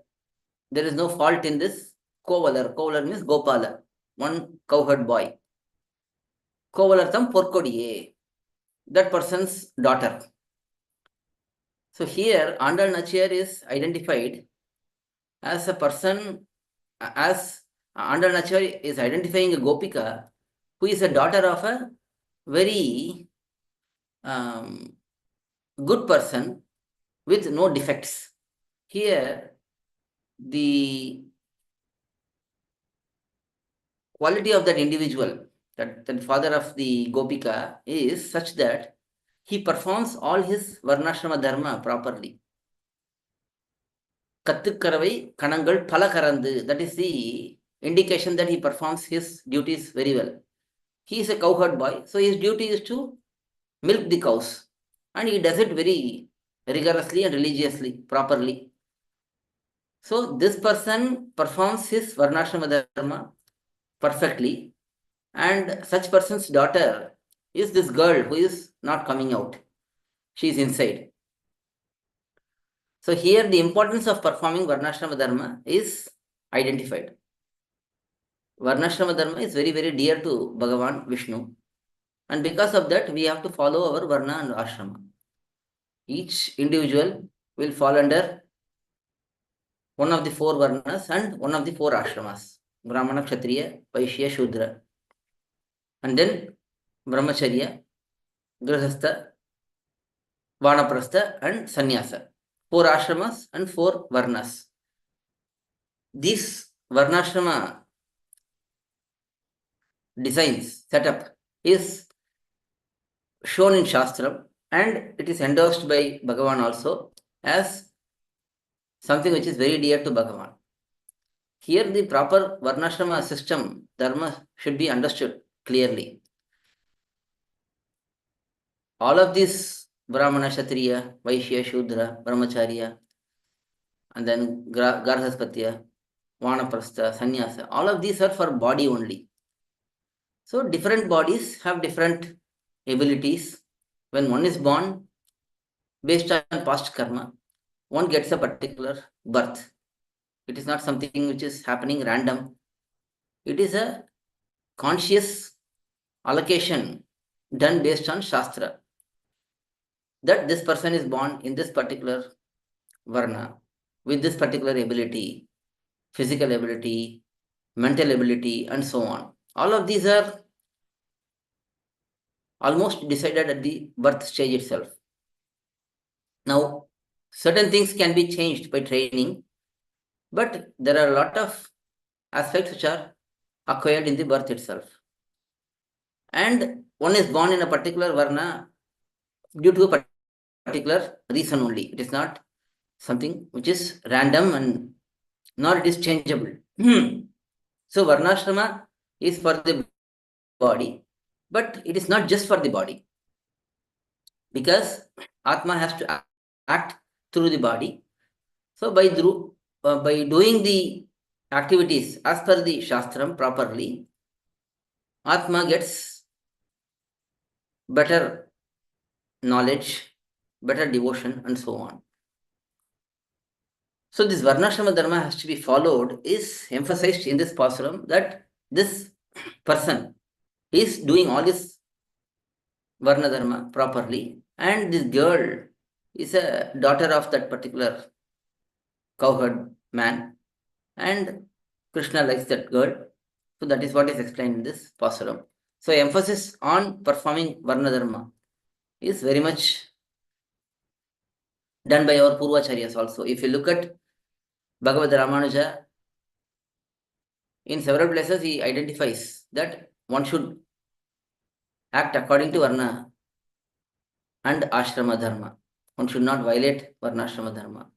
There is no fault in this Kovalar. Kovalar means Gopala, one cowherd boy. Kovalardam Porkodiye. That person's daughter. So here, Andal Nachiyar is identified as a person, as Andal Nachiyar is identifying a Gopika who is a daughter of a very good person with no defects. Here, the quality of that individual, that father of the Gopika, is such that he performs all his Varnashrama Dharma properly. Kathukaravai Kanangal Palakarandu, that is the indication that he performs his duties very well. He is a cowherd boy, so his duty is to milk the cows. And he does it very rigorously and religiously, properly. So this person performs his Varnashrama Dharma perfectly. And such person's daughter is this girl who is not coming out. She is inside. So here the importance of performing Varnashrama Dharma is identified. Varnashrama Dharma is very, very dear to Bhagavan Vishnu. And because of that, we have to follow our Varna and Ashrama. Each individual will fall under one of the 4 Varnas and one of the 4 Ashramas. Brahmana, Kshatriya, Vaishya, Shudra. And then Brahmacharya, Grihastha, Vanaprastha and Sannyasa. 4 ashramas and 4 varnas. This Varnashrama designs, setup is shown in Shastra and it is endorsed by Bhagavan also as something which is very dear to Bhagavan. Here the proper Varnashrama system, dharma, should be understood clearly. All of these Brahmana, Kshatriya, Vaishya, Shudra, Brahmacharya, and then Garhaspatya, Vanaprastha, Sannyasa, all of these are for body only. So different bodies have different abilities. When one is born, based on past karma, one gets a particular birth. It is not something which is happening random. It is a conscious allocation done based on Shastra. That this person is born in this particular Varna, with this particular ability, physical ability, mental ability, and so on. All of these are almost decided at the birth stage itself. Now, certain things can be changed by training, but there are a lot of aspects which are acquired in the birth itself. And one is born in a particular Varna due to a particular reason only. It is not something which is random and nor it is changeable. So Varnashrama is for the body, but it is not just for the body. Because Atma has to act through the body. So by doing the activities as per the Shastram properly, Atma gets better knowledge, better devotion, and so on. So this Varnashrama Dharma has to be followed is emphasized in this pasuram, that this person is doing all this Varna Dharma properly, and this girl is a daughter of that particular cowherd man, and Krishna likes that girl. So that is what is explained in this pasuram. So emphasis on performing Varna Dharma is very much done by our Purvacharyas also. If you look at Bhagavad Ramanuja, in several places he identifies that one should act according to Varna and Ashrama Dharma. One should not violate Varnashrama Dharma.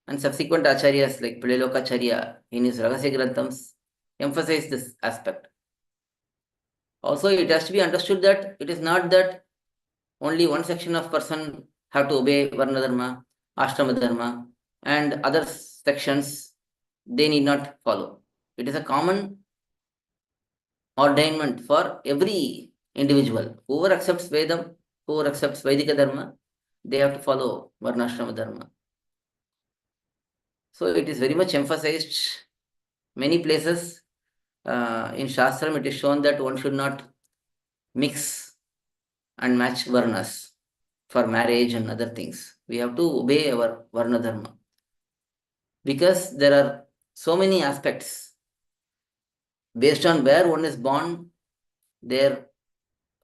And subsequent acharyas like Pililokacharya in his Rahasya Granthams emphasize this aspect. Also, it has to be understood that it is not that only one section of person have to obey Varna Dharma, Ashrama Dharma, and other sections they need not follow. It is a common ordainment for every individual. Whoever accepts Vedam, whoever accepts Vedika Dharma, they have to follow Varnashrama Dharma. So it is very much emphasized many places. In Shastram, it is shown that one should not mix and match Varnas for marriage and other things. We have to obey our Varna Dharma. Because there are so many aspects. Based on where one is born, their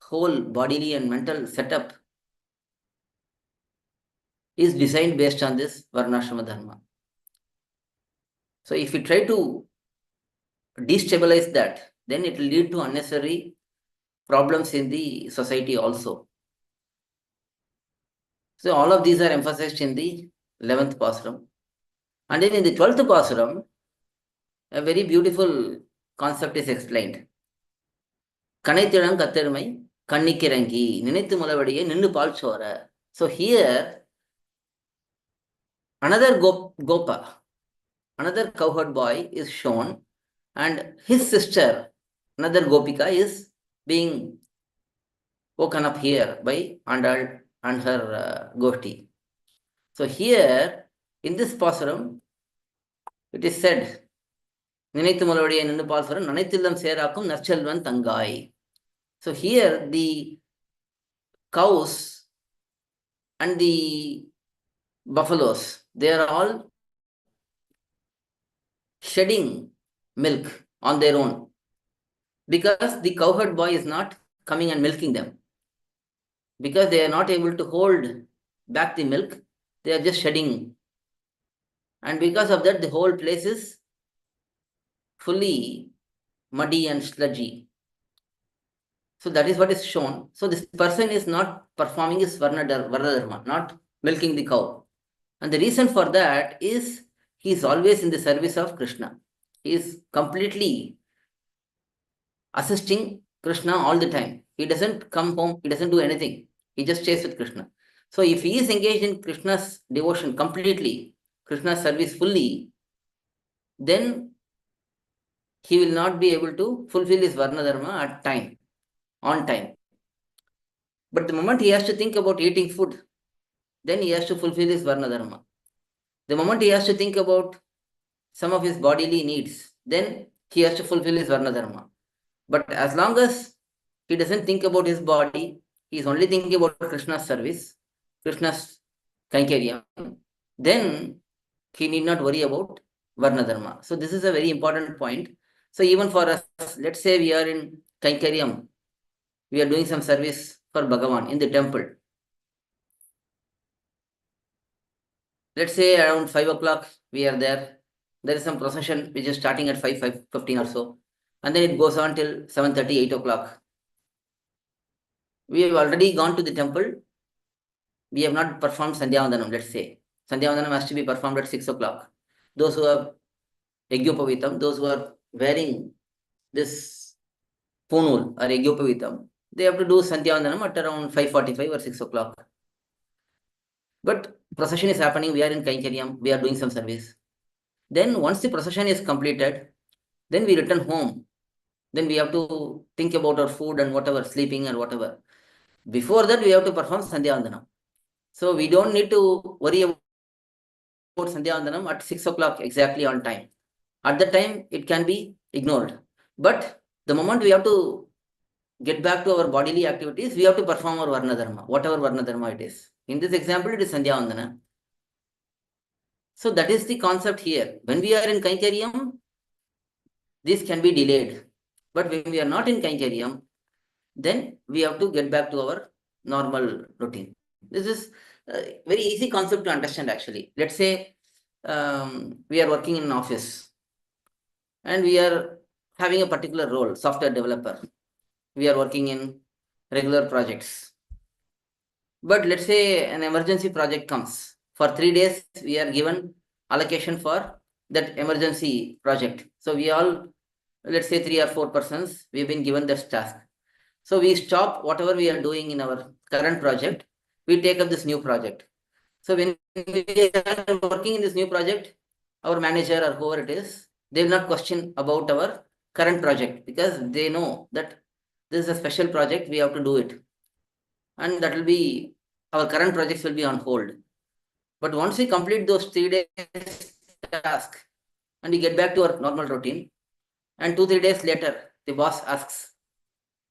whole bodily and mental setup is designed based on this Varnashrama Dharma. So if we try to destabilize that, then it will lead to unnecessary problems in the society also. So all of these are emphasized in the 11th pasuram. And then in the 12th pasuram, a very beautiful concept is explained. Kanaithiram kathermai kannikirangi ninithu mulavadiye ninnu paal chora. So here, another Gopa, another cowherd boy is shown, and his sister, another Gopika, is being woken up here by Andal and her Goshti. So here, in this pasuram, it is said, Ninithu Mulavadiye ninnu paal chora, Nanaithillam serakum narchelvan tangai. So here, the cows and the buffaloes, they are all shedding milk on their own, because the cowherd boy is not coming and milking them. Because they are not able to hold back the milk, they are just shedding. And because of that, the whole place is fully muddy and sludgy. So that is what is shown. So this person is not performing his Varna Dharma, not milking the cow. And the reason for that is he is always in the service of Krishna. He is completely assisting Krishna all the time. He doesn't come home, he doesn't do anything. He just stays with Krishna. So if he is engaged in Krishna's devotion completely, Krishna's service fully, then he will not be able to fulfill his Varna Dharma at time, on time. But the moment he has to think about eating food, then he has to fulfill his Varna Dharma. The moment he has to think about some of his bodily needs, then he has to fulfill his Varna Dharma. But as long as he doesn't think about his body, he is only thinking about Krishna's service, Krishna's Kaikaryam, then he need not worry about Varna Dharma. So this is a very important point. So even for us, let's say we are in Kaikaryam, we are doing some service for Bhagavan in the temple. Let's say around 5 o'clock we are there. There is some procession which is starting at 5:15 or so. And then it goes on till 7:30, 8 o'clock. We have already gone to the temple. We have not performed Sandhyavandanam, let's say. Sandhyavandanam has to be performed at 6 o'clock. Those who have Yajnaopavitam, those who are wearing this punul or Yajnaopavitam, they have to do Sandhyavandanam at around 5:45 or 6 o'clock. But procession is happening, we are in Kainkariam, we are doing some service. Then once the procession is completed, then we return home. Then we have to think about our food and whatever, sleeping and whatever. Before that, we have to perform Sandhya Vandanam. So we don't need to worry about Sandhya Vandanam at 6 o'clock exactly on time. At that time, it can be ignored. But the moment we have to get back to our bodily activities, we have to perform our Varna Dharma, whatever Varna Dharma it is. In this example, it is Sandhya Vandana. So that is the concept here. When we are in Kainkariam, this can be delayed. But when we are not in Kainkariam, then we have to get back to our normal routine. This is a very easy concept to understand actually. Let's say we are working in an office and we are having a particular role, software developer. We are working in regular projects. But let's say an emergency project comes. For 3 days, we are given allocation for that emergency project. So we all, let's say 3 or 4 persons, we've been given this task. So we stop whatever we are doing in our current project, we take up this new project. So when we are working in this new project, our manager or whoever it is, they will not question about our current project because they know that this is a special project, we have to do it. And that will be, our current projects will be on hold. But once we complete those 3 days task and we get back to our normal routine, and 2-3 days later, the boss asks,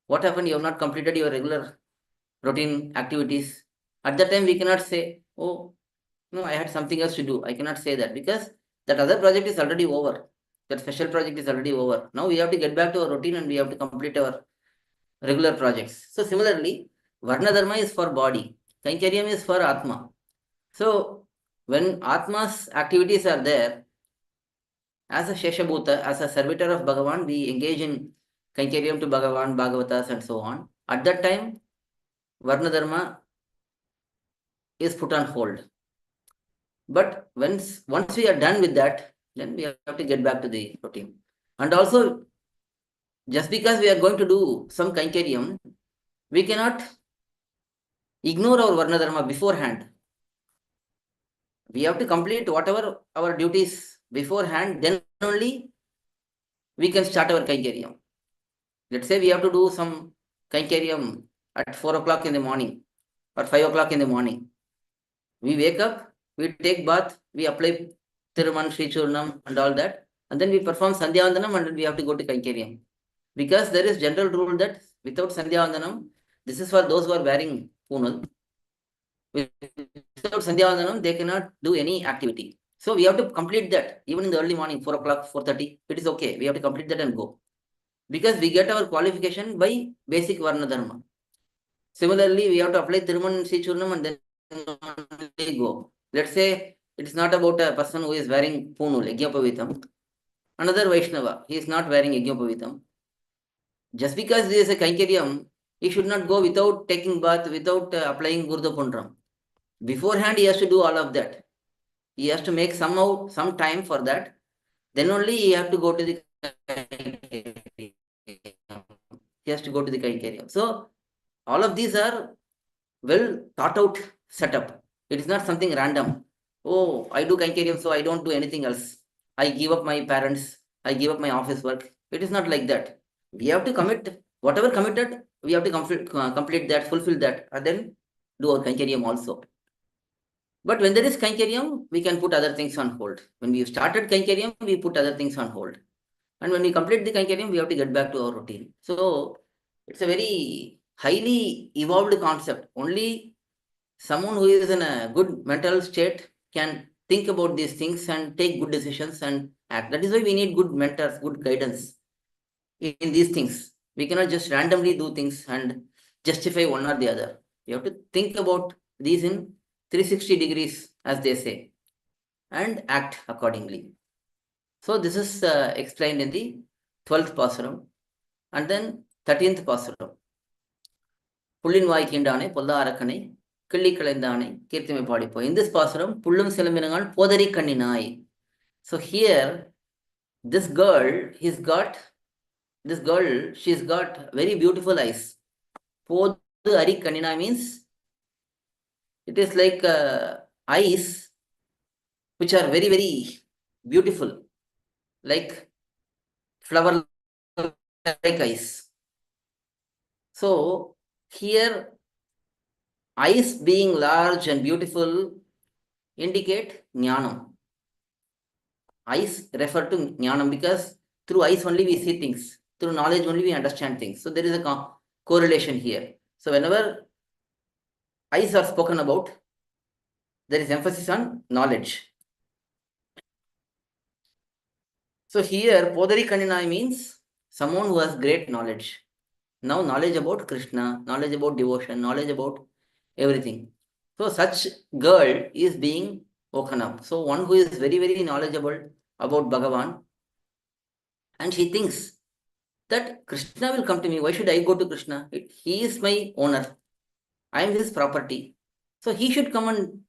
what happened? You have not completed your regular routine activities. At that time, we cannot say, oh, no, I had something else to do. I cannot say that because that other project is already over. That special project is already over. Now we have to get back to our routine and we have to complete our regular projects. So similarly, Varna Dharma is for body. Kainkariam is for Atma. So when Atma's activities are there, as a Sheshabhuta, as a servitor of Bhagavan, we engage in Kainkariam to Bhagavan, Bhagavatas and so on. At that time, Varna Dharma is put on hold. But once we are done with that, then we have to get back to the routine. And also, just because we are going to do some Kainkariam, we cannot ignore our Varna Dharma beforehand. We have to complete whatever our duties beforehand, then only we can start our Kainkariam. Let's say we have to do some Kainkariam at 4 o'clock in the morning or 5 o'clock in the morning. We wake up, we take bath, we apply Thiruman, Sri Churnam and all that, and then we perform Sandhya Vandanam and then we have to go to Kainkariam. Because there is general rule that without Sandhya Vandanam, this is for those who are wearing punal. Without Sandhya Vandanam, they cannot do any activity. So we have to complete that even in the early morning, 4 o'clock, 4:30. It is okay. We have to complete that and go. Because we get our qualification by basic Varna Dharma. Similarly, we have to apply Thiruman Sri Churnam and then only go. Let's say it is not about a person who is wearing punul, Yajnapavitam. Another Vaishnava, he is not wearing Yajnapavitam. Just because there is a Kainkariam, he should not go without taking bath, without applying Gurda Pundram. Beforehand, he has to do all of that. He has to make some time for that. Then only he has to go to the Kainkariam. He has to go to the Kainkariam. So, all of these are well thought out setup. It is not something random. Oh, I do Kainkariam, so I don't do anything else. I give up my parents. I give up my office work. It is not like that. We have to commit whatever committed. We have to complete that, fulfill that, and then do our Kainkariam also. But when there is Kainkariam, we can put other things on hold. When we started Kainkariam, we put other things on hold. And when we complete the Kainkariam, we have to get back to our routine. So it's a very highly evolved concept. Only someone who is in a good mental state can think about these things and take good decisions and act. That is why we need good mentors, good guidance in these things. We cannot just randomly do things and justify one or the other. You have to think about these in 360 degrees, as they say, and act accordingly. So this is explained in the 12th pasuram. And then 13th pasuram. Pullin vai kindane, polla arakane, killi kalendane, kirthime padipo. In this pasuram, pullum selaminangal podari kanninai. So here, this girl, she's got very beautiful eyes. Podu ari kannina means it is like eyes which are very, very beautiful, like flower like eyes. So here, eyes being large and beautiful indicate jnanam. Eyes refer to jnanam because through eyes only we see things. Through knowledge only we understand things. So there is a correlation here. So whenever eyes are spoken about, there is emphasis on knowledge. So here, Podari Kaninai means someone who has great knowledge. Now knowledge about Krishna, knowledge about devotion, knowledge about everything. So such girl is being woken up. So one who is very, very knowledgeable about Bhagavan, and she thinks that Krishna will come to me. Why should I go to Krishna? He is my owner. I am his property. So he should come and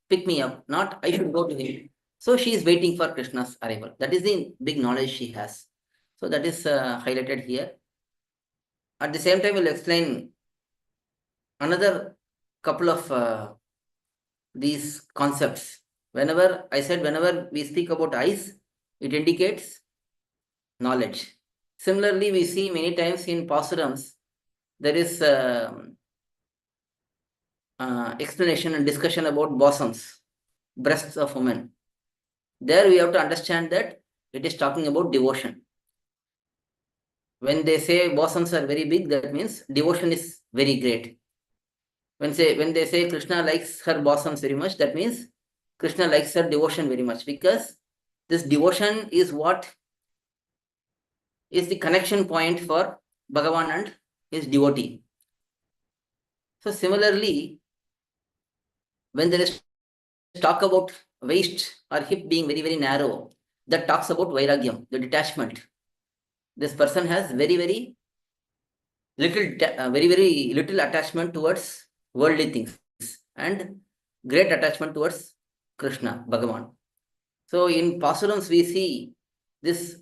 pick me up, not I should go to him. So she is waiting for Krishna's arrival. That is the big knowledge she has. So that is highlighted here. At the same time, we'll explain another couple of these concepts. Whenever we speak about eyes, it indicates knowledge. Similarly, we see many times in pAsurams, there is explanation and discussion about bosoms, breasts of women. There we have to understand that it is talking about devotion. When they say bosoms are very big, that means devotion is very great. When they say Krishna likes her bosoms very much, that means Krishna likes her devotion very much, because this devotion is what is the connection point for Bhagavan and his devotee. So similarly, when there is talk about waist or hip being very, very narrow, that talks about vairagyam, the detachment. This person has very, very little attachment towards worldly things and great attachment towards Krishna, Bhagavan. So in pAsurams, we see this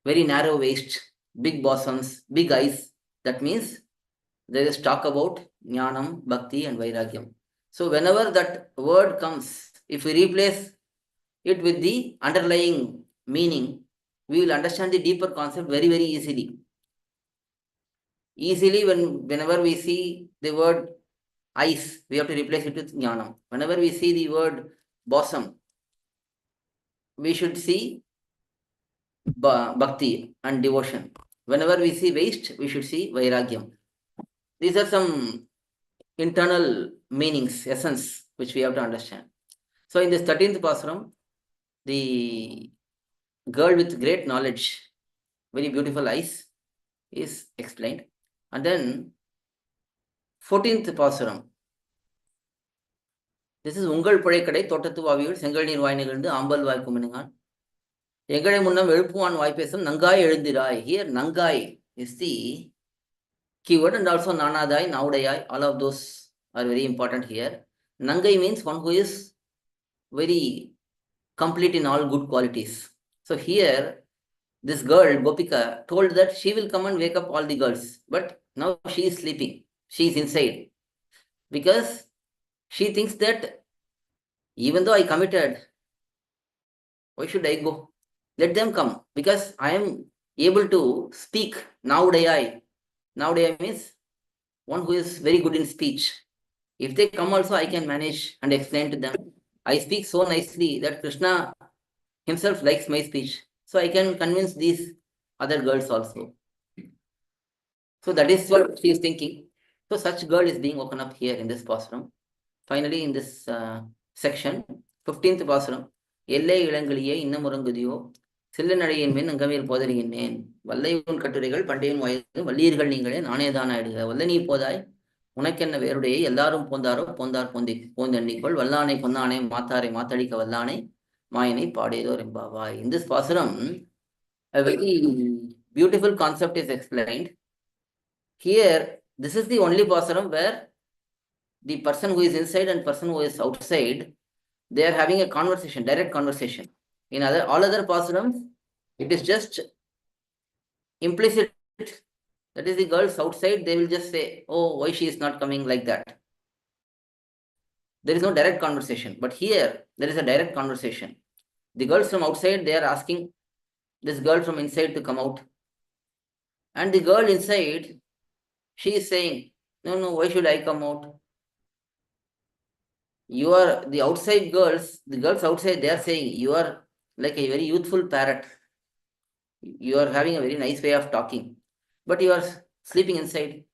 very narrow waist, big bosoms, big eyes. That means there is talk about jnanam, bhakti and vairagyam. So whenever that word comes, if we replace it with the underlying meaning, we will understand the deeper concept very, very easily. Whenever we see the word eyes, we have to replace it with jnanam. Whenever we see the word bosom, we should see bhakti and devotion. Whenever we see waist, we should see vairagyam. These are some internal meanings, essence, which we have to understand. So in this 13th pasuram, the girl with great knowledge, very beautiful eyes, is explained. And then 14th pasuram. This is Ungal Padekadai, Totatu Vaviul, Sengal Nir Vai Nigalundu, Ambal Vai Kumaningan. Egadai Munnam Elpuvan Vai Pesam, Nangai Elundirai. Here, Nangai is the keyword, and also Nanadai, Naudayai, all of those are very important here. Nangai means one who is very complete in all good qualities. So here, this girl, Gopika, told that she will come and wake up all the girls. But now she is sleeping. She is inside. Because she thinks that even though I committed, why should I go? Let them come. Because I am able to speak Naudayai. Naudayai means one who is very good in speech. If they come also, I can manage and explain to them. I speak so nicely that Krishna himself likes my speech. So I can convince these other girls also. So that is what she is thinking. So such girl is being woken up here in this pasuram. Finally, in this section, 15th pasuram, எல்லை இளங்கலியே இன்னமுறங்குதியோ சில்லநடையின் மேல் அங்கமேல் போதறிகின்றேன் வல்லை உன் கட்டுரைகள் பண்டையின் வயது வள்ளியர்கள் நீங்களே நானே தான் ஆயிடுக வல்ல நீ போதாய் உனக்கென்ன வேறுடைய எல்லாரும் போந்தாரோ போந்தார் போந்தெண்ணிக்கொள் வல்லானை கொன்னானே மாத்தாரை மாத்தடிக்க வல்லானை மாயனை பாடியதோர் எம்பாவாய். In this pasuram, a very beautiful concept is explained. Here, this is the only pasuram where the person who is inside and person who is outside, they are having a conversation, direct conversation. In all other pasurams, it is just implicit. That is, the girls outside, they will just say, oh, why she is not coming, like that. there is no direct conversation. But here, there is a direct conversation. The girls from outside, they are asking this girl from inside to come out. And the girl inside, she is saying, no, why should I come out? You are the outside girls, the girls outside, they are saying, you are like a very youthful parrot. You are having a very nice way of talking, but you are sleeping inside.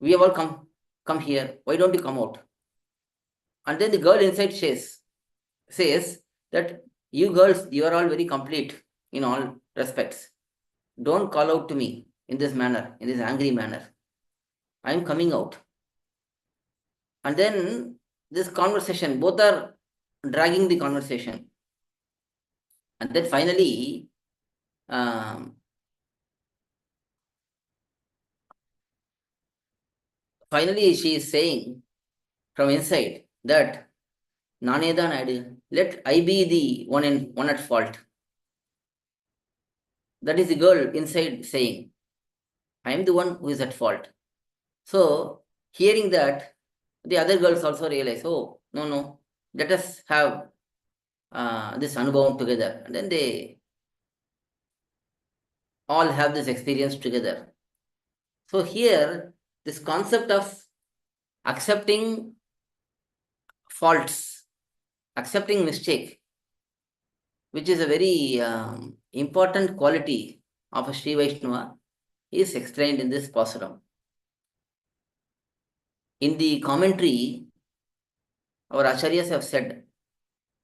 We have all come here. Why don't you come out? And then the girl inside says that you girls, you are all very complete in all respects. Don't call out to me in this manner, in this angry manner. I am coming out. And then this conversation, both are dragging the conversation. And then finally, she is saying from inside that Nanedan Adu, let I be the one at fault. That is the girl inside saying, I am the one who is at fault. So hearing that, the other girls also realize, oh, no, let us have this anubhavam together. And then they all have this experience together. So here, this concept of accepting faults, accepting mistake, which is a very important quality of a Sri Vaishnava, is explained in this pasuram. In the commentary, our acharyas have said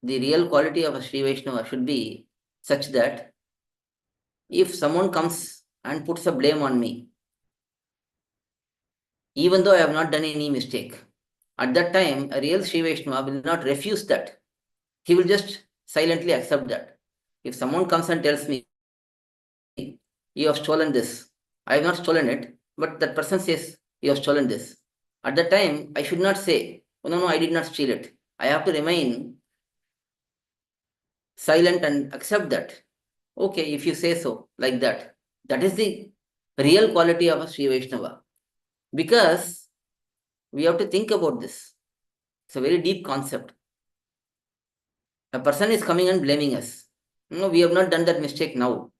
the real quality of a Sri Vaishnava should be such that if someone comes and puts a blame on me, even though I have not done any mistake, at that time, a real Sri Vaishnava will not refuse that. He will just silently accept that. If someone comes and tells me, you have stolen this, I have not stolen it, but that person says, you have stolen this. At that time, I should not say, oh, no, I did not steal it. I have to remain silent and accept that. Okay, if you say so, like that. That is the real quality of a Sri Vaishnava. Because we have to think about this. It's a very deep concept. A person is coming and blaming us. No, we have not done that mistake now.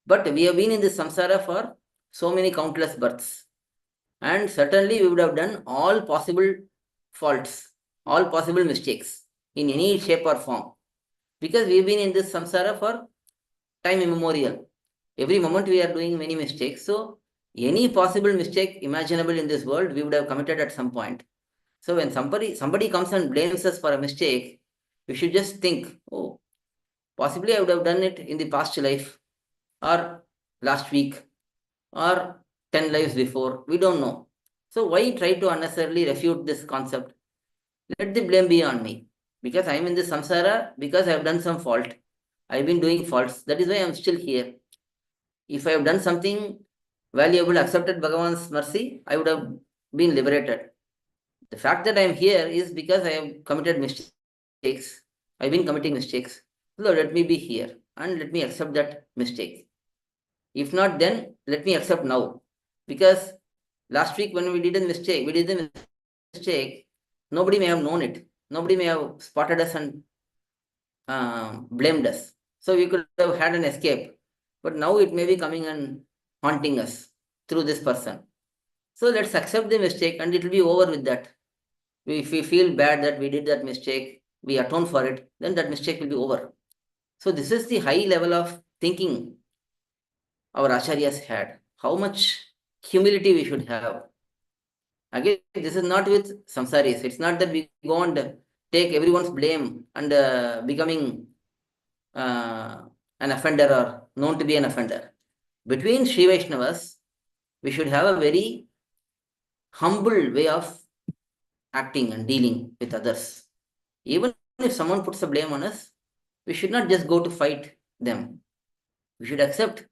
But we have been in this samsara for so many countless births. And certainly we would have done all possible faults, all possible mistakes in any shape or form. Because we have been in this samsara for time immemorial. Every moment we are doing many mistakes. So any possible mistake imaginable in this world, we would have committed at some point. So when somebody comes and blames us for a mistake, we should just think, oh, possibly I would have done it in the past life, or last week, or 10 lives before. We don't know. So why try to unnecessarily refute this concept? Let the blame be on me. Because I am in this samsara, because I have done some fault. I have been doing faults. That is why I am still here. If I have done something valuable, accepted Bhagavan's mercy, I would have been liberated. The fact that I am here is because I have committed mistakes. I have been committing mistakes. So let me be here and let me accept that mistake. If not, then let me accept now. Because last week when we did the mistake, nobody may have known it. Nobody may have spotted us and blamed us. So we could have had an escape. But now it may be coming and haunting us through this person. So let's accept the mistake and it will be over with that. If we feel bad that we did that mistake, we atone for it, then that mistake will be over. So this is the high level of thinking our acharyas had. How much humility we should have. Again, this is not with samsaris. It's not that we go and take everyone's blame and becoming an offender or known to be an offender. Between Sri Vaishnavas, we should have a very humble way of acting and dealing with others. Even if someone puts a blame on us, we should not just go to fight them. We should accept,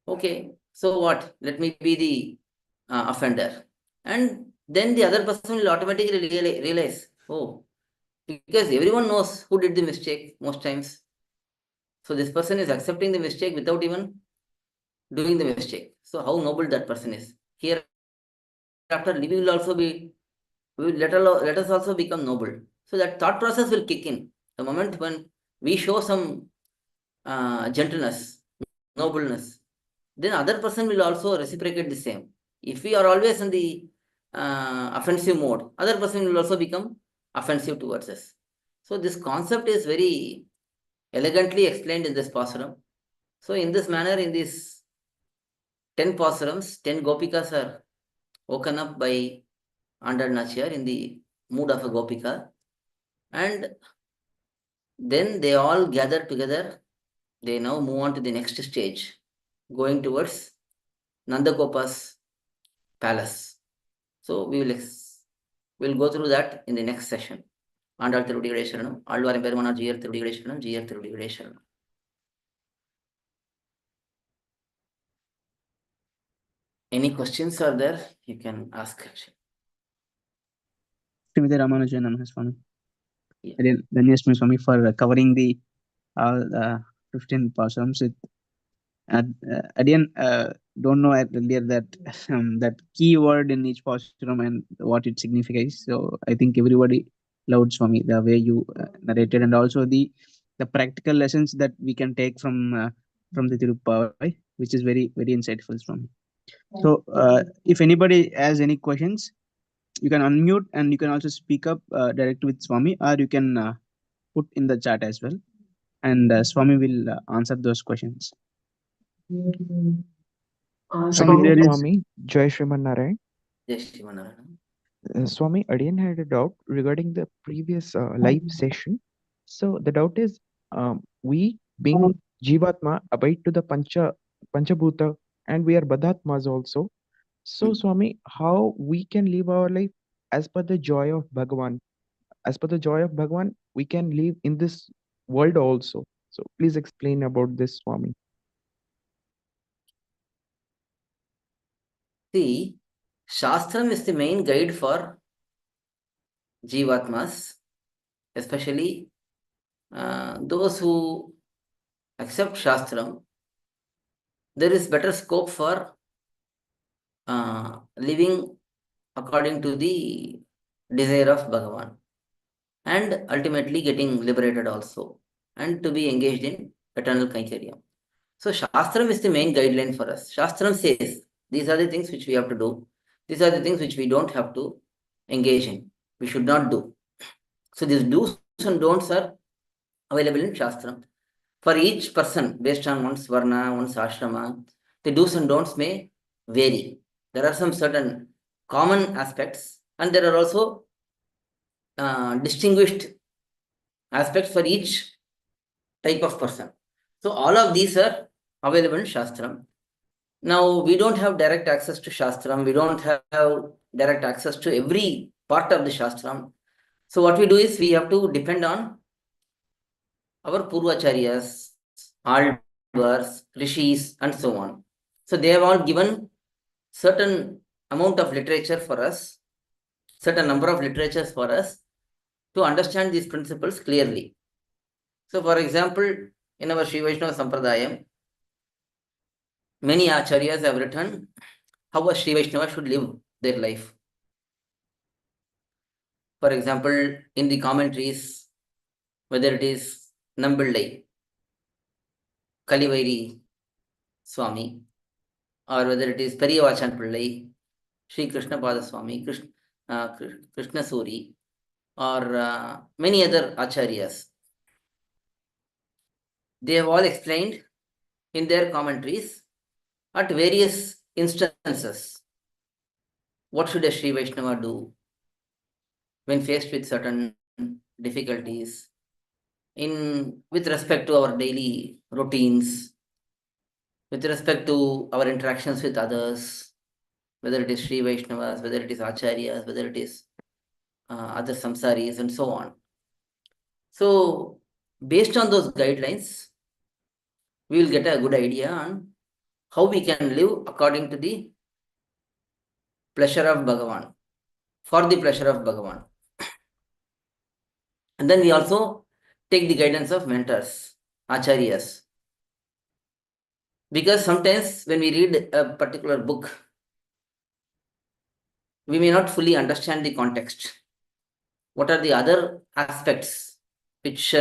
okay, so what? Let me be the offender. And then the other person will automatically realize, oh, because everyone knows who did the mistake most times. So this person is accepting the mistake without even doing the mistake. So how noble that person is. Here, after we will also be, let us also become noble. So that thought process will kick in. The moment when we show some gentleness, nobleness, then other person will also reciprocate the same. If we are always in the offensive mode, other person will also become offensive towards us. So this concept is very elegantly explained in this pasuram. So in this manner, in these 10 pasurams, 10 gopikas are woken up by Andal Nachiyar in the mood of a gopika, and then they all gather together. They now move on to the next stage, going towards Nandagopa's palace. So we'll go through that in the next session. Andal Tiruvadigalai Sharanam, Alvaram Perumanar Jiyar Tiruvadigalai Sharanam, Jiyar Tiruvadigalai Sharanam. Any questions are there? You can ask. Srimati Ramanujan Namaha Swami. Yeah. Again, Dhanyasmi Swami for covering the all 15 pasuram's. Again, don't know earlier that that key word in each pasuram and what it signifies. So I think everybody loved Swami the way you narrated, and also the practical lessons that we can take from the thiruppAvai, which is very very insightful, Swami. So if anybody has any questions, you can unmute and you can also speak up direct with Swami, or you can put in the chat as well, and Swami will answer those questions. Swami, there is Swami, Jai Shriman Narayan. Jai Shrimanarayan. Swami, again had a doubt regarding the previous live session. So the doubt is, we being Jivatma abide to the Panchabhuta, and we are Badhatmas also. So Swami, how we can live our life as per the joy of Bhagavan? As per the joy of Bhagavan, we can live in this world also. So please explain about this, Swami. See, Shastram is the main guide for Jivatmas, especially those who accept Shastram. There is better scope for living according to the desire of Bhagavan, and ultimately getting liberated also, and to be engaged in eternal Kainkariam. So Shastram is the main guideline for us. Shastram says, these are the things which we have to do. These are the things which we don't have to engage in. We should not do. So these do's and don'ts are available in Shastram. For each person, based on one's varna, one's ashrama, the do's and don'ts may vary. There are some certain common aspects, and there are also distinguished aspects for each type of person. So all of these are available in Shastram. Now, we don't have direct access to Shastram. We don't have direct access to every part of the Shastram. So what we do is we have to depend on our Purvacharyas, Alvars, Rishis, and so on. So they have all given certain amount of literature for us, certain number of literatures for us to understand these principles clearly. So for example, in our Sri Vaishnava Sampradayam, many Acharyas have written how a Sri Vaishnava should live their life. For example, in the commentaries, whether it is Nambillai, Kalivairi Swami, or whether it is Periyavachan Pillai, Sri Krishna Pada Swami, Krishna Suri, or many other Acharyas, they have all explained in their commentaries at various instances what should a Sri Vaishnava do when faced with certain difficulties with respect to our daily routines, with respect to our interactions with others, whether it is Sri Vaishnavas, whether it is Acharyas, whether it is other samsaris, and so on. So based on those guidelines, we will get a good idea on how we can live according to the pleasure of Bhagavan, for the pleasure of Bhagavan. And then we also take the guidance of mentors, acharyas. Because sometimes when we read a particular book, we may not fully understand the context. what are the other aspects which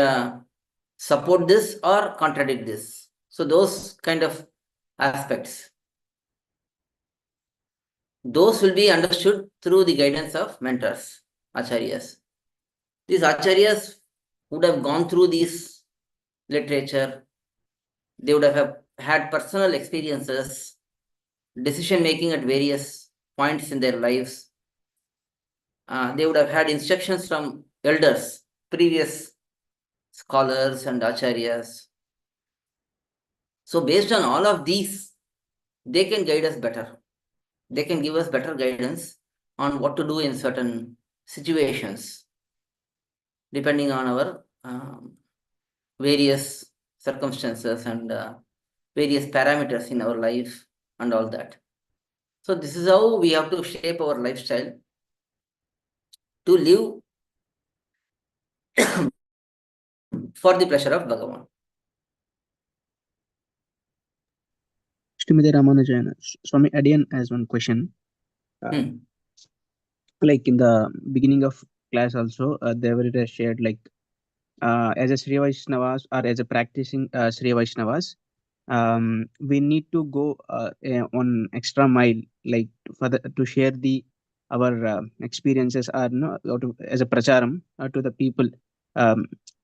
support this or contradict this. So those kind of aspects, those will be understood through the guidance of mentors, acharyas. These acharyas would have gone through this literature. They would have had personal experiences, decision making at various points in their lives. They would have had instructions from elders, previous scholars and acharyas. So based on all of these, they can guide us better. They can give us better guidance on what to do in certain situations, depending on our various circumstances and various parameters in our life and all that. So this is how we have to shape our lifestyle to live for the pleasure of Bhagavan. Srimati Ramanujayana, Swami Adian has one question. Like in the beginning of class also, they were shared like as a Sri Vaishnavas or as a practicing Sri Vaishnavas, we need to go on extra mile, like for to share our experiences or as a pracharam to the people.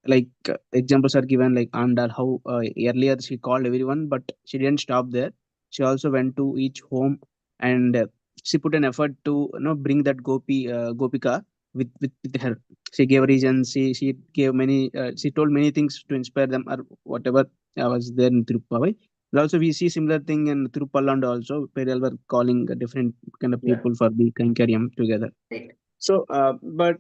Like examples are given, like Andal, how earlier she called everyone, but she didn't stop there. She also went to each home and she put an effort to bring that gopika with her. She gave reasons. She gave many. She told many things to inspire them or whatever was there in thiruppAvai. And also we see similar thing in Tirupalland also, where they were calling a different kind of people for the Kankariam together. Right. So,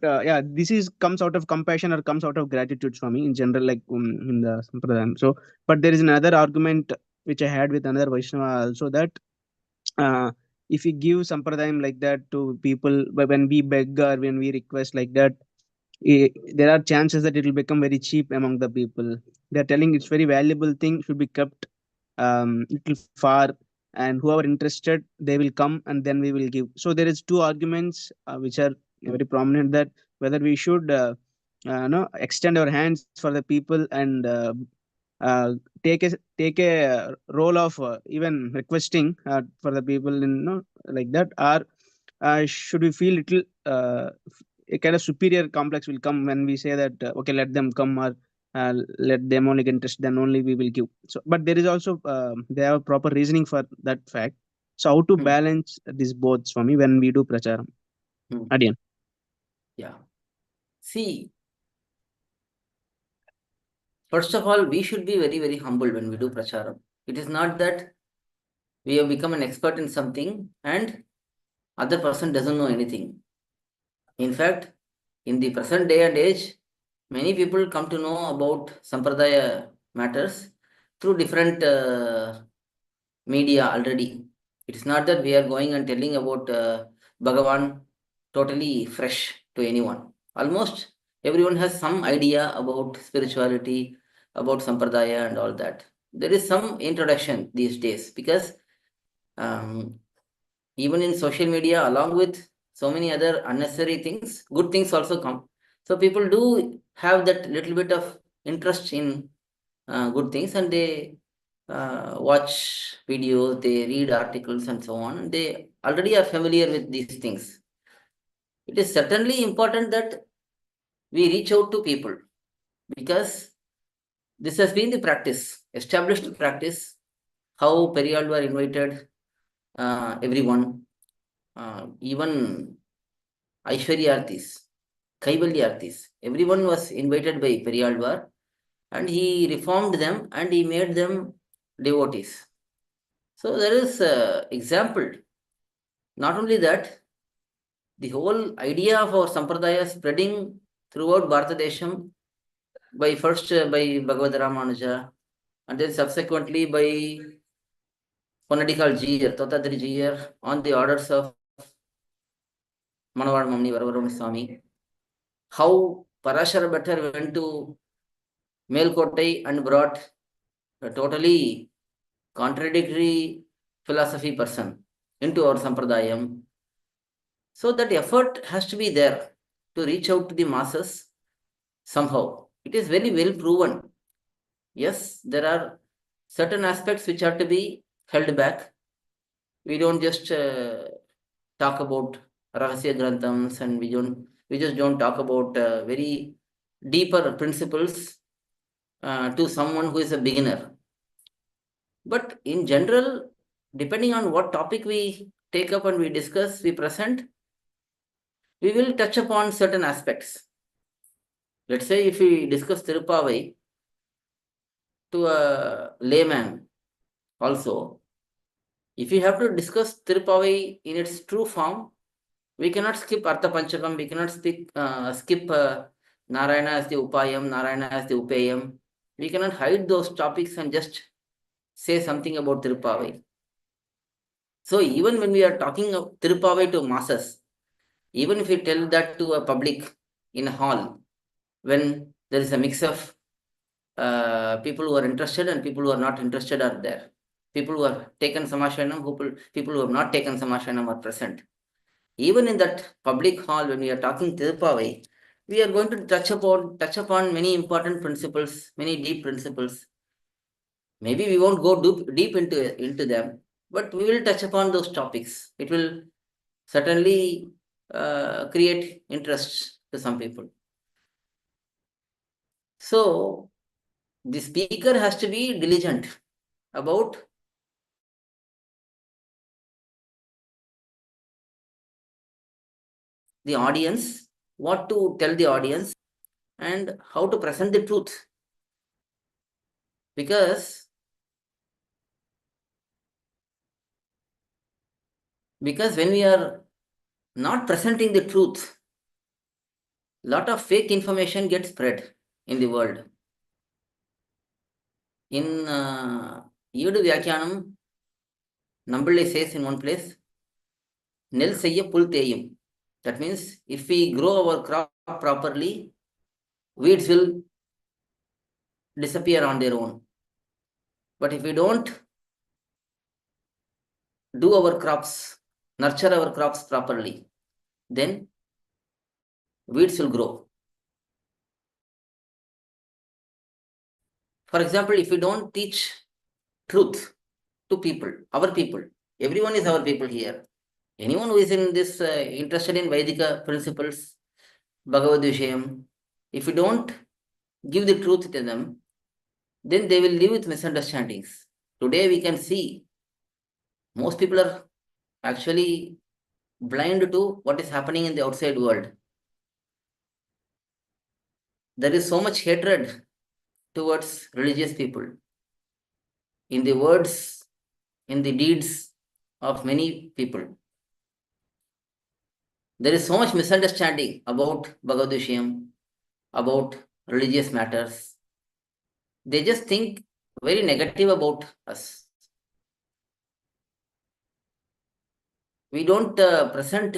yeah, this comes out of compassion or comes out of gratitude for me in general, like in the Sampradayam. So, but there is another argument which I had with another Vaishnava also, that if we give Sampradayam like that to people, but when we beg or when we request like that, there are chances that it will become very cheap among the people. They're telling it's very valuable thing, should be kept little far, and whoever interested, they will come and then we will give. So there is two arguments which are very prominent, that whether we should extend our hands for the people and uh, take a role of even requesting for the people in like that, or should we feel little a kind of superior complex will come when we say that okay, let them come, or let them only get interest, then only we will give. So but there is also they have proper reasoning for that fact. So how to balance these both for me when we do pracharam? Adian. Yeah, see, first of all, we should be very, very humble when we do pracharam. It is not that we have become an expert in something and other person doesn't know anything. In fact, in the present day and age, many people come to know about Sampradaya matters through different media already. It is not that we are going and telling about Bhagavan totally fresh to anyone. Almost everyone has some idea about spirituality, about Sampradaya and all that. There is some introduction these days because even in social media, along with so many other unnecessary things, good things also come. So people do have that little bit of interest in good things, and they watch videos, they read articles and so on. They already are familiar with these things. It is certainly important that we reach out to people, because this has been the practice, established practice, how Periyalvar invited everyone, even Aishwaryartis, Kaivalyartis, everyone was invited by Periyalvar, and he reformed them and he made them devotees. So there is example. Not only that, the whole idea of our Sampradaya spreading throughout Bharatadesham by first by Bhagavad Ramanuja, and then subsequently by Ponadikal Jiyar, Totadri Jiyar, on the orders of Manavad Mamni Varavarama Swami. How Parashara Bhattar went to Melkotai and brought a totally contradictory philosophy person into our Sampradayam. So that effort has to be there. to reach out to the masses somehow. It is very well proven. Yes, there are certain aspects which are to be held back. We don't just talk about Rahasya Granthams, and we just don't talk about very deeper principles to someone who is a beginner. But in general, depending on what topic we take up and we discuss, we present, we will touch upon certain aspects. Let's say if we discuss thiruppAvai to a layman also, if we have to discuss thiruppAvai in its true form, we cannot skip Artha Panchakam, we cannot skip Narayana as the Upayam, Narayana as the Upayam. We cannot hide those topics and just say something about thiruppAvai. So even when we are talking of thiruppAvai to masses, even if we tell that to a public in a hall, when there is a mix of people who are interested and people who are not interested are there. People who have taken Samashanam, people who have not taken Samashanam are present. Even in that public hall, when we are talking thiruppAvai, we are going to touch upon many important principles, many deep principles. Maybe we won't go deep into them, but we will touch upon those topics. It will certainly create interest to some people. So the speaker has to be diligent about the audience, what to tell the audience, and how to present the truth. Because when we are not presenting the truth, lot of fake information gets spread in the world. In Yedu Vyakyanam, Namballe says in one place, Nel Seyya Pul Teyum. That means if we grow our crop properly, weeds will disappear on their own. But if we don't do our crops, nurture our crops properly, then weeds will grow. For example, if we don't teach truth to people, our people, everyone is our people here. Anyone who is in this interested in Vedika principles, Bhagavad Vishayam, if we don't give the truth to them, then they will live with misunderstandings. Today we can see most people are actually blind to what is happening in the outside world. There is so much hatred towards religious people. In the words, in the deeds of many people. There is so much misunderstanding about Bhagavad Vishayam, about religious matters. They just think very negative about us. We don't present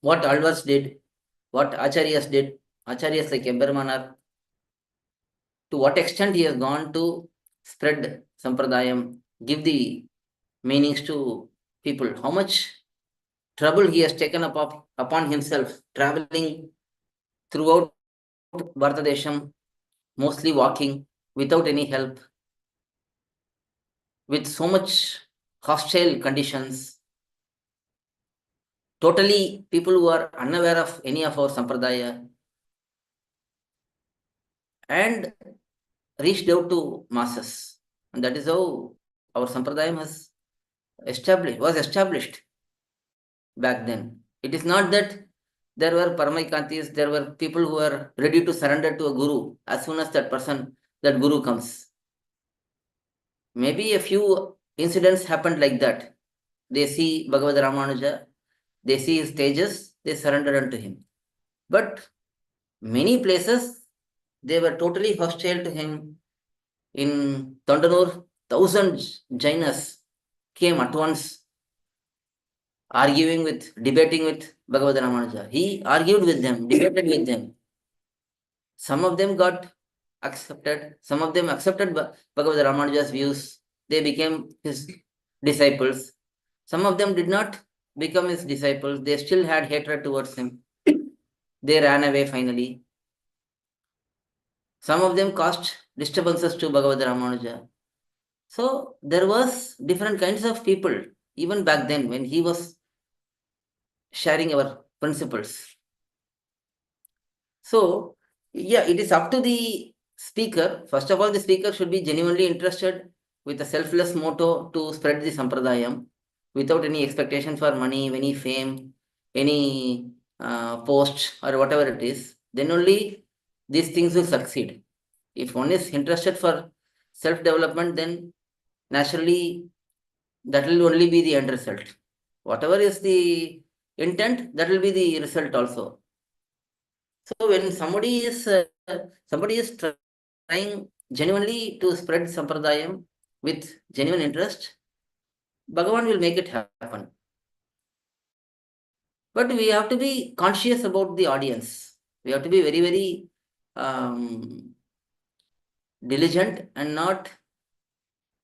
what Alvars did, what Acharyas did, Acharyas like Empermanar, to what extent he has gone to spread Sampradayam, give the meanings to people, how much trouble he has taken upon himself, traveling throughout Bharatadesham, mostly walking, without any help, with so much hostile conditions. Totally people who are unaware of any of our Sampradaya, and reached out to masses. And that is how our Sampradayam was established back then. It is not that there were Paramaikantis, there were people who were ready to surrender to a guru as soon as that guru comes. Maybe a few incidents happened like that. They see Bhagavad Ramanuja, they see his stages, they surrender unto him. But many places, they were totally hostile to him. In Tondanur, 1,000 Jainas came at once, debating with Bhagavad Ramanuja. He argued with them, debated with them. Some of them got accepted, some of them accepted Bhagavad Ramanuja's views. They became his disciples. Some of them did not become his disciples. They still had hatred towards him. they ran away finally. Some of them caused disturbances to Bhagavad Ramanuja. So there was different kinds of people even back then when he was sharing our principles. So yeah, it is up to the speaker. First of all, the speaker should be genuinely interested with a selfless motto to spread the sampradayam without any expectation for money, any fame, any post or whatever it is. Then only these things will succeed. If one is interested for self-development, then naturally that will only be the end result. Whatever is the intent, that will be the result also. So when somebody is trying genuinely to spread sampradayam with genuine interest, Bhagavan will make it happen. But we have to be conscious about the audience. We have to be very, very diligent and not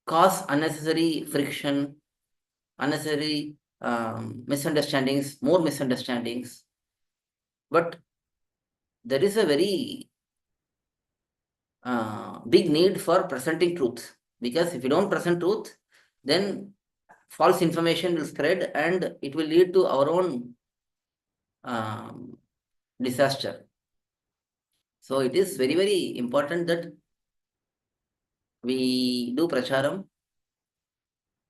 cause unnecessary friction, unnecessary misunderstandings, more misunderstandings. But there is a very big need for presenting truth, because if you don't present truth, then false information will spread and it will lead to our own disaster. So it is very, very important that we do pracharam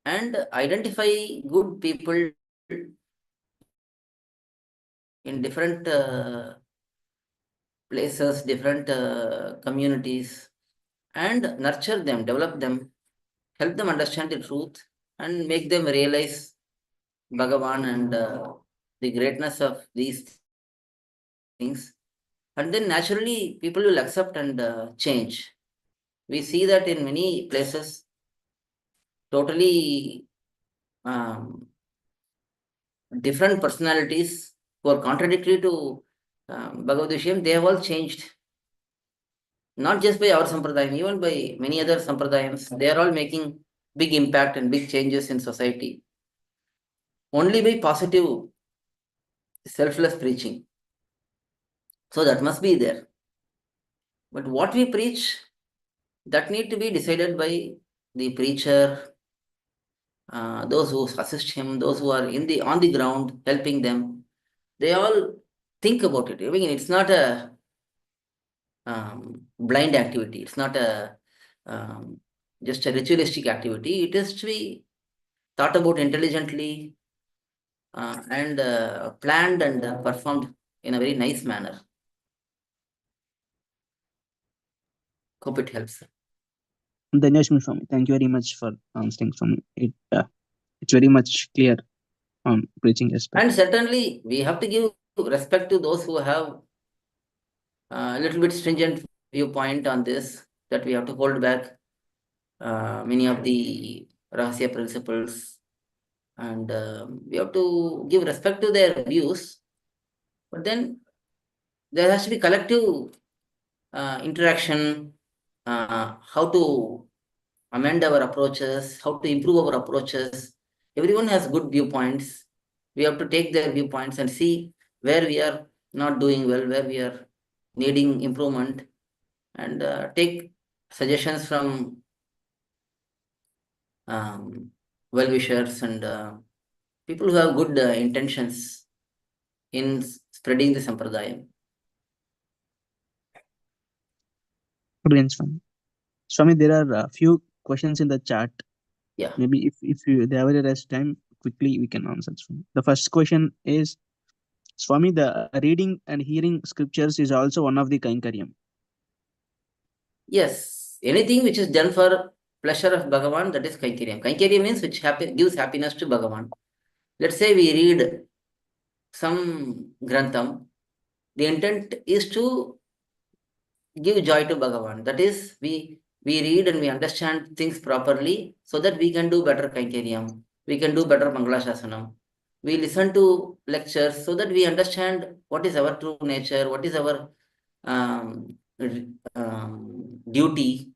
and identify good people in different places, different communities, and nurture them, develop them, help them understand the truth, and make them realize Bhagavan and the greatness of these things. And then naturally people will accept and change. We see that in many places, totally different personalities who are contradictory to Bhagavad Vishayam, they have all changed. Not just by our sampradayam, even by many other sampradayams, they are all making big impact and big changes in society. Only by positive, selfless preaching. So that must be there. But what we preach, that need to be decided by the preacher, those who assist him, those who are on the ground helping them. They all think about it. I mean, it's not a blind activity. It's not a just a ritualistic activity. It is to be thought about intelligently and planned and performed in a very nice manner. Hope it helps. Dhanjashmi Swami, thank you very much for answering from it. It's very much clear on preaching aspect. And certainly we have to give respect to those who have a little bit stringent viewpoint on this, that we have to hold back many of the Rahasya principles, and we have to give respect to their views. But then there has to be collective interaction, how to amend our approaches, how to improve our approaches. Everyone has good viewpoints. We have to take their viewpoints and see where we are not doing well, where we are needing improvement, and take suggestions from well-wishers and people who have good intentions in spreading the sampradayam. Brilliant, Swami. Swami, there are a few questions in the chat. Yeah. Maybe if you there ever rest time, quickly we can answer. Swami. The first question is, Swami, the reading and hearing scriptures is also one of the Kainkaryam. Yes, anything which is done for pleasure of Bhagavan, that is Kainkaryam. Kainkaryam means which gives happiness to Bhagavan. Let's say we read some grantham. The intent is to give joy to Bhagavan. That is, we read and we understand things properly so that we can do better Kainkaryam. We can do better Mangalashasanam. We listen to lectures so that we understand what is our true nature, what is our duty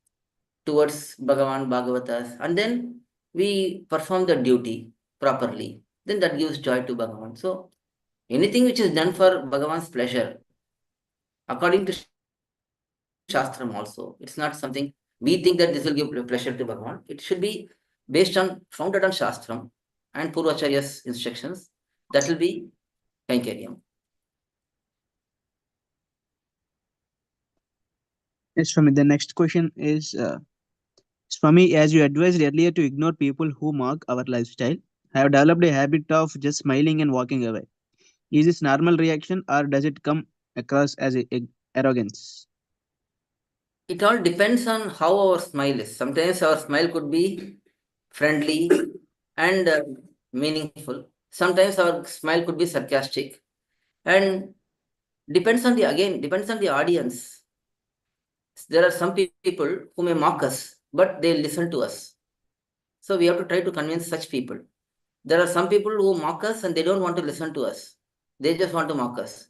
towards Bhagavan, Bhagavatas, and then we perform the duty properly. Then that gives joy to Bhagavan. So anything which is done for Bhagavan's pleasure, according to Shastram also. It's not something we think that this will give pleasure to Bhagavan. It should be founded on Shastram and Purvacharya's instructions. That will be Kainkaryam. Yes, Swami. The next question is, Swami, as you advised earlier to ignore people who mock our lifestyle, I have developed a habit of just smiling and walking away. Is this normal reaction or does it come across as arrogance? It all depends on how our smile is. Sometimes our smile could be friendly and meaningful. Sometimes our smile could be sarcastic, and depends on the audience. There are some people who may mock us, but they listen to us. So we have to try to convince such people. There are some people who mock us and they don't want to listen to us. They just want to mock us.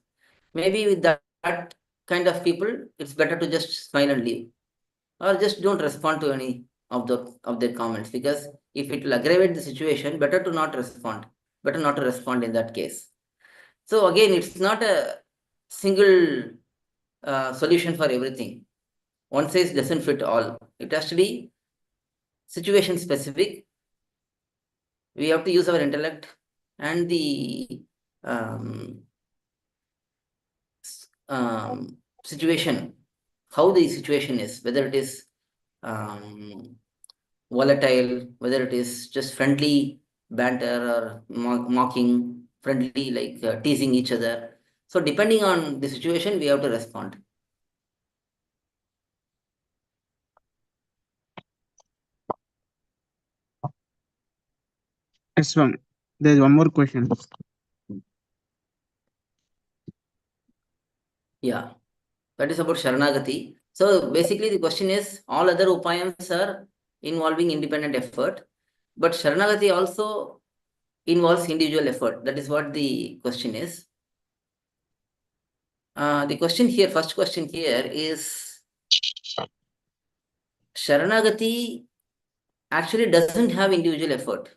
Maybe with that kind of people, it's better to just smile and leave, or just don't respond to any of their comments, because if it will aggravate the situation, better to not respond. Better not to respond in that case. So again, it's not a single solution for everything. One size doesn't fit all. It has to be situation specific. We have to use our intellect and the situation, how the situation is, whether it is volatile, whether it is just friendly banter or mocking, friendly, like teasing each other. So depending on the situation, we have to respond. Yes, Swami. There's one more question. Yeah, that is about Sharanagati. So basically the question is, all other upayams are involving independent effort, but Sharanagati also involves individual effort. That is what the question is. The question here, first question here is, Sharanagati actually doesn't have individual effort.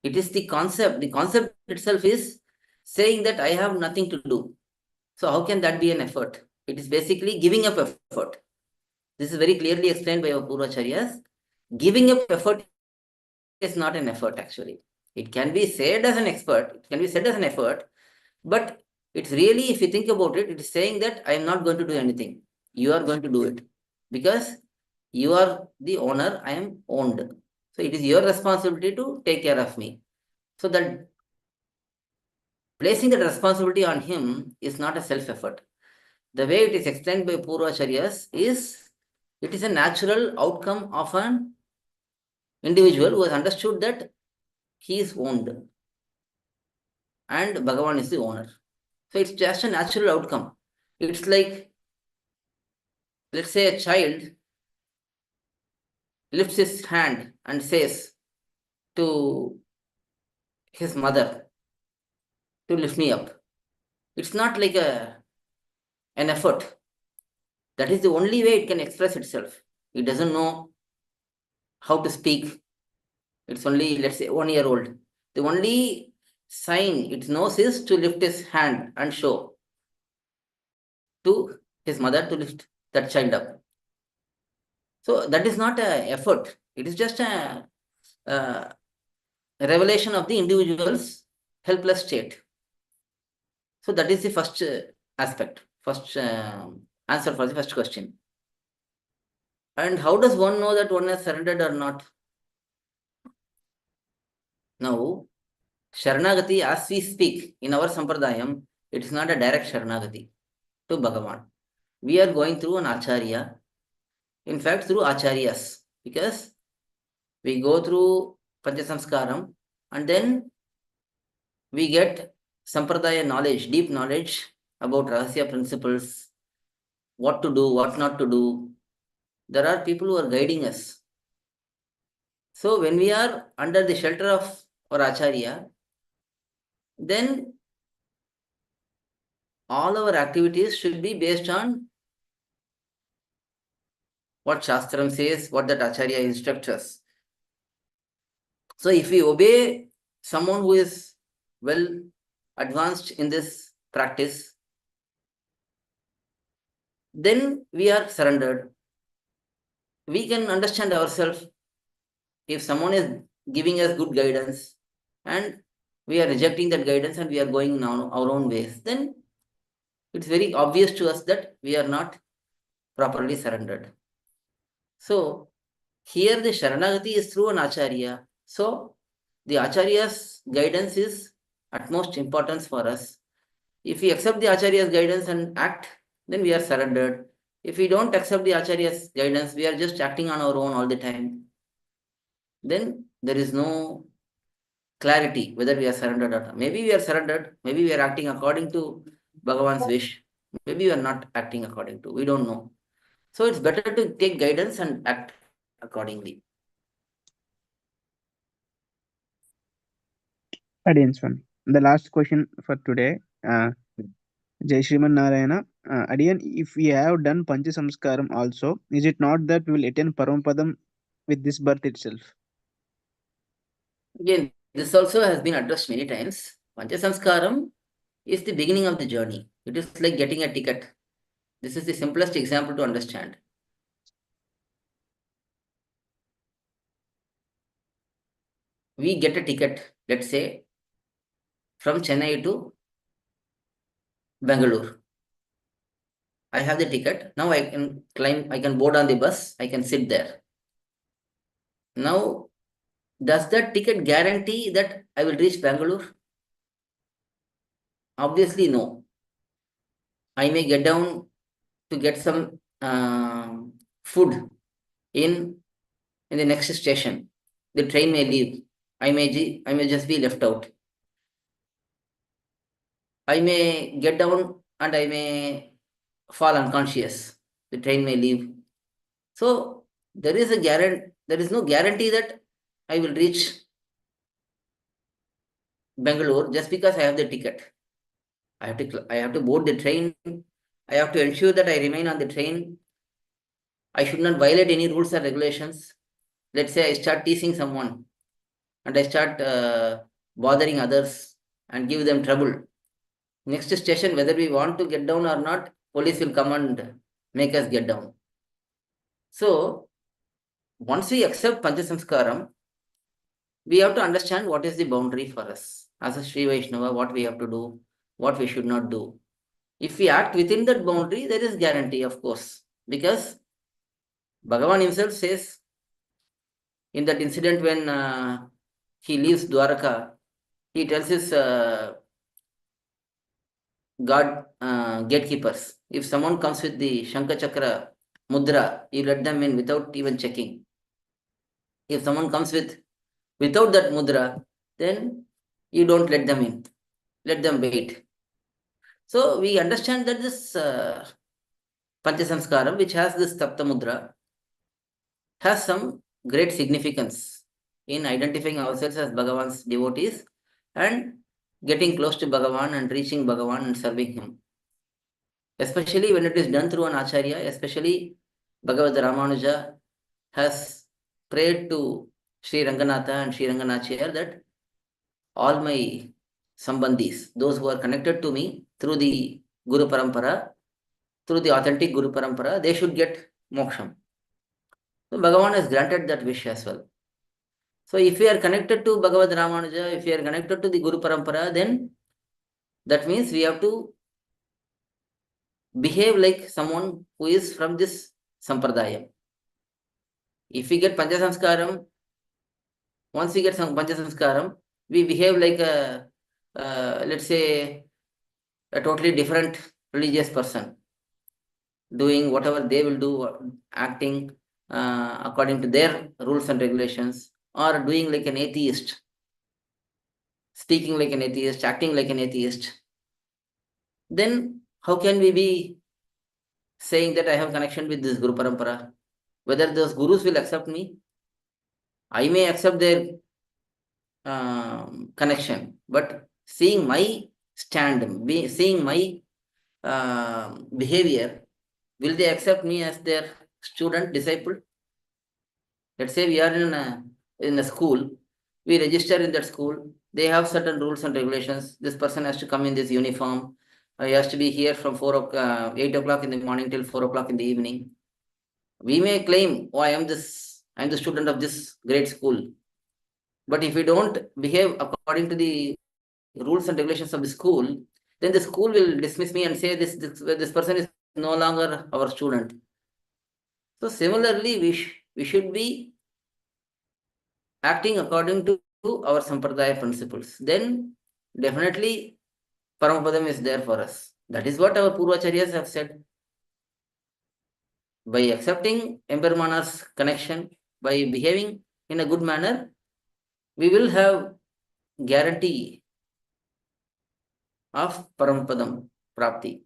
It is the concept. The concept itself is saying that I have nothing to do. So how can that be an effort? It is basically giving up effort. This is very clearly explained by our Purvacharyas. Giving up effort is not an effort actually. It can be said as an expert, it can be said as an effort, but it's really, if you think about it, it is saying that I am not going to do anything. You are going to do it because you are the owner, I am owned. So it is your responsibility to take care of me. So that placing that responsibility on him is not a self-effort. The way it is explained by Purvacharyas is, it is a natural outcome of an individual who has understood that he is owned and Bhagavan is the owner. So it's just a natural outcome. It's like, let's say a child lifts his hand and says to his mother to lift me up. It's not like an effort. That is the only way it can express itself. It doesn't know how to speak. It's only, let's say, 1 year old. The only sign it knows is to lift his hand and show to his mother to lift that child up. So that is not an effort. It is just a revelation of the individual's helpless state. So that is the first aspect, first answer for the first question. And how does one know that one has surrendered or not? Now, Sharanagati, as we speak in our Sampradayam, it is not a direct Sharanagati to Bhagavan. We are going through an Acharya, in fact through Acharyas, because we go through Panchasamskaram and then we get Sampradaya knowledge, deep knowledge about Rahasya principles, what to do, what not to do. There are people who are guiding us. So when we are under the shelter of our Acharya, then all our activities should be based on what Shastram says, what that Acharya instructs us. So if we obey someone who is well advanced in this practice, then we are surrendered. We can understand ourselves. If someone is giving us good guidance and we are rejecting that guidance and we are going now our own ways, then it's very obvious to us that we are not properly surrendered. So here the Sharanagati is through an Acharya. So the Acharya's guidance is utmost importance for us. If we accept the Acharya's guidance and act, then we are surrendered. If we don't accept the Acharya's guidance, we are just acting on our own all the time. Then there is no clarity whether we are surrendered or not. Maybe we are surrendered, maybe we are acting according to Bhagavan's wish, maybe we are not acting according to, we don't know. So it's better to take guidance and act accordingly. Adiyan Swami. The last question for today, Jai Shriman Narayana. Adiyan, if we have done Pancha Samskaram also, is it not that we will attain Paramapadam with this birth itself? Again, this also has been addressed many times. Panchasamskaram is the beginning of the journey. It is like getting a ticket. This is the simplest example to understand. We get a ticket, let's say, from Chennai to Bangalore. I have the ticket. Now I can climb, I can board on the bus, I can sit there. Now, does that ticket guarantee that I will reach Bangalore? Obviously, no. I may get down to get some food in the next station. The train may leave. I may just be left out. I may get down and I may fall unconscious. The train may leave. So there is no guarantee that I will reach Bangalore just because I have the ticket. I have to board the train. I have to ensure that I remain on the train. I should not violate any rules or regulations. Let's say I start teasing someone and I start bothering others and give them trouble. Next station, whether we want to get down or not, police will come and make us get down. So, once we accept Panchasamskaram, we have to understand what is the boundary for us. As a Sri Vaishnava, what we have to do, what we should not do. If we act within that boundary, there is guarantee, of course. Because Bhagavan himself says, in that incident when he leaves Dwaraka, he tells his gatekeepers, if someone comes with the Shankha Chakra mudra, you let them in without even checking. If someone comes without that mudra, then you don't let them in. Let them wait. So we understand that this Panchasamskaram, which has this Tapta mudra, has some great significance in identifying ourselves as Bhagavan's devotees and getting close to Bhagavan and reaching Bhagavan and serving him. Especially when it is done through an Acharya, especially Bhagavad Ramanuja has prayed to Sri Ranganatha and Sri Ranganachar that all my sambandhis, those who are connected to me through the Guru Parampara, through the authentic Guru Parampara, they should get moksham. So Bhagavan has granted that wish as well. So if we are connected to Bhagavad Ramanuja, if we are connected to the Guru Parampara, then that means we have to behave like someone who is from this Sampradaya. If we get Panchasamskaram, once we get some Panchasamskaram, we behave like let's say, a totally different religious person, doing whatever they will do, acting according to their rules and regulations, or doing like an atheist, speaking like an atheist, acting like an atheist. Then how can we be saying that I have connection with this Guru Parampara? Whether those gurus will accept me? I may accept their connection, but seeing my stand, seeing my behavior, will they accept me as their student, disciple? Let's say we are in a school, we register in that school, they have certain rules and regulations. This person has to come in this uniform, He has to be here from 8 o'clock in the morning till 4 o'clock in the evening. We may claim, oh, I am the student of this great school. But if we don't behave according to the rules and regulations of the school, then the school will dismiss me and say this person is no longer our student. So similarly, we should be acting according to our sampradaya principles. Then definitely Paramapadam is there for us. That is what our Purvacharyas have said. By accepting Emperor's connection, by behaving in a good manner, we will have guarantee of Paramapadam Prapti.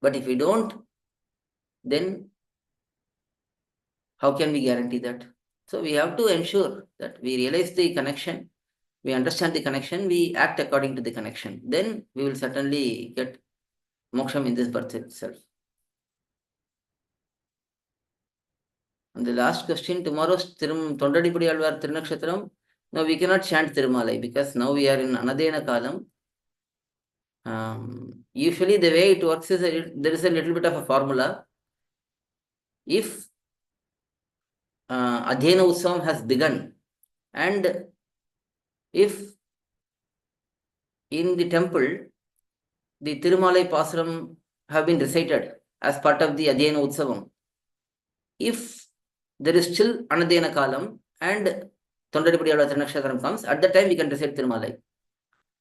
But if we don't, then how can we guarantee that? So we have to ensure that we realize the connection, we understand the connection, we act according to the connection. Then we will certainly get moksham in this birth itself. And the last question, tomorrow's Tondadipudi Alvar Tirunakshatram. No, we cannot chant Tirumalai because now we are in Anadena Kalam. Usually the way it works is there is a little bit of a formula. If Adhyena Utsavam has begun and if in the temple the Tirumalai pAsuram have been recited as part of the Adhyena Utsavam, if there is still Anadhyena Kalam and Tondadipudi Alvar Tirunakshatram comes, at that time we can recite Tirumalai.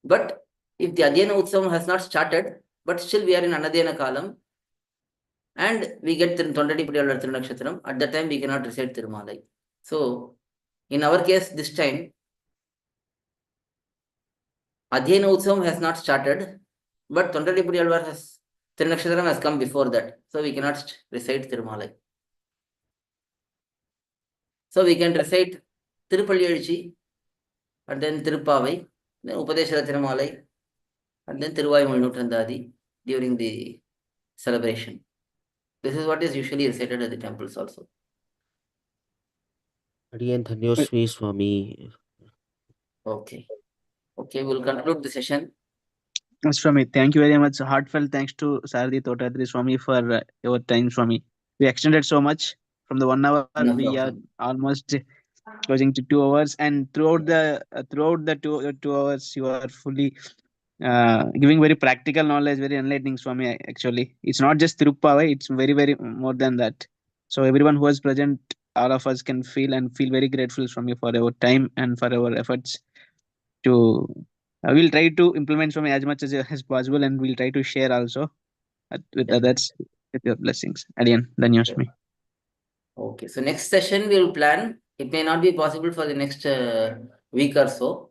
But if the Adhyena Utsavam has not started, but still we are in Anadhyena Kalam, and we get Tondadipudi Alvar Tirunakshatram, at that time we cannot recite Tirumalai. So, in our case, this time, Adhyena Utsavam has not started, but Tondadipudi Alvar Tirunakshatram has come before that. So, we cannot recite Tirumalai. So, we can recite Tirupalli and then thiruppAvai, then Upadeshara Tirumalai, and then Thiruvai during the celebration. This is what is usually recited at the temples also. Adiyan Dhanyosmi Swami. Okay. Okay, we'll conclude the session. Swami, thank you very much. Heartfelt thanks to Sarthi Totadri Swami for your time, Swami. We extended so much from the 1 hour. No We are problem. almost closing to 2 hours, and throughout the 2 hours, you are fully giving very practical knowledge, very enlightening, Swami. Actually, it's not just thiruppAvai; it's very, very more than that. So everyone who was present, all of us can feel very grateful, Swami, for our time and for our efforts to. We'll try to implement Swami as much as possible, and we'll try to share also with Yeah. others with your blessings. Adiyan, Dhanyosmi. Okay, so next session we will plan. It may not be possible for the next week or so.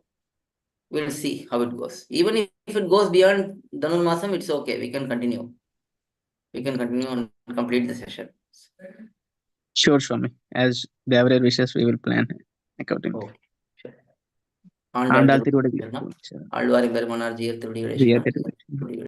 We'll see how it goes. Even if it goes beyond Dhanurmasam, it's okay. We can continue. We can continue and complete the session. Sure, Swami. As Devara wishes, we will plan accordingly. Okay, sure. Andal Alvar Empermanar Jiyar Thirudi Tiruvadigil.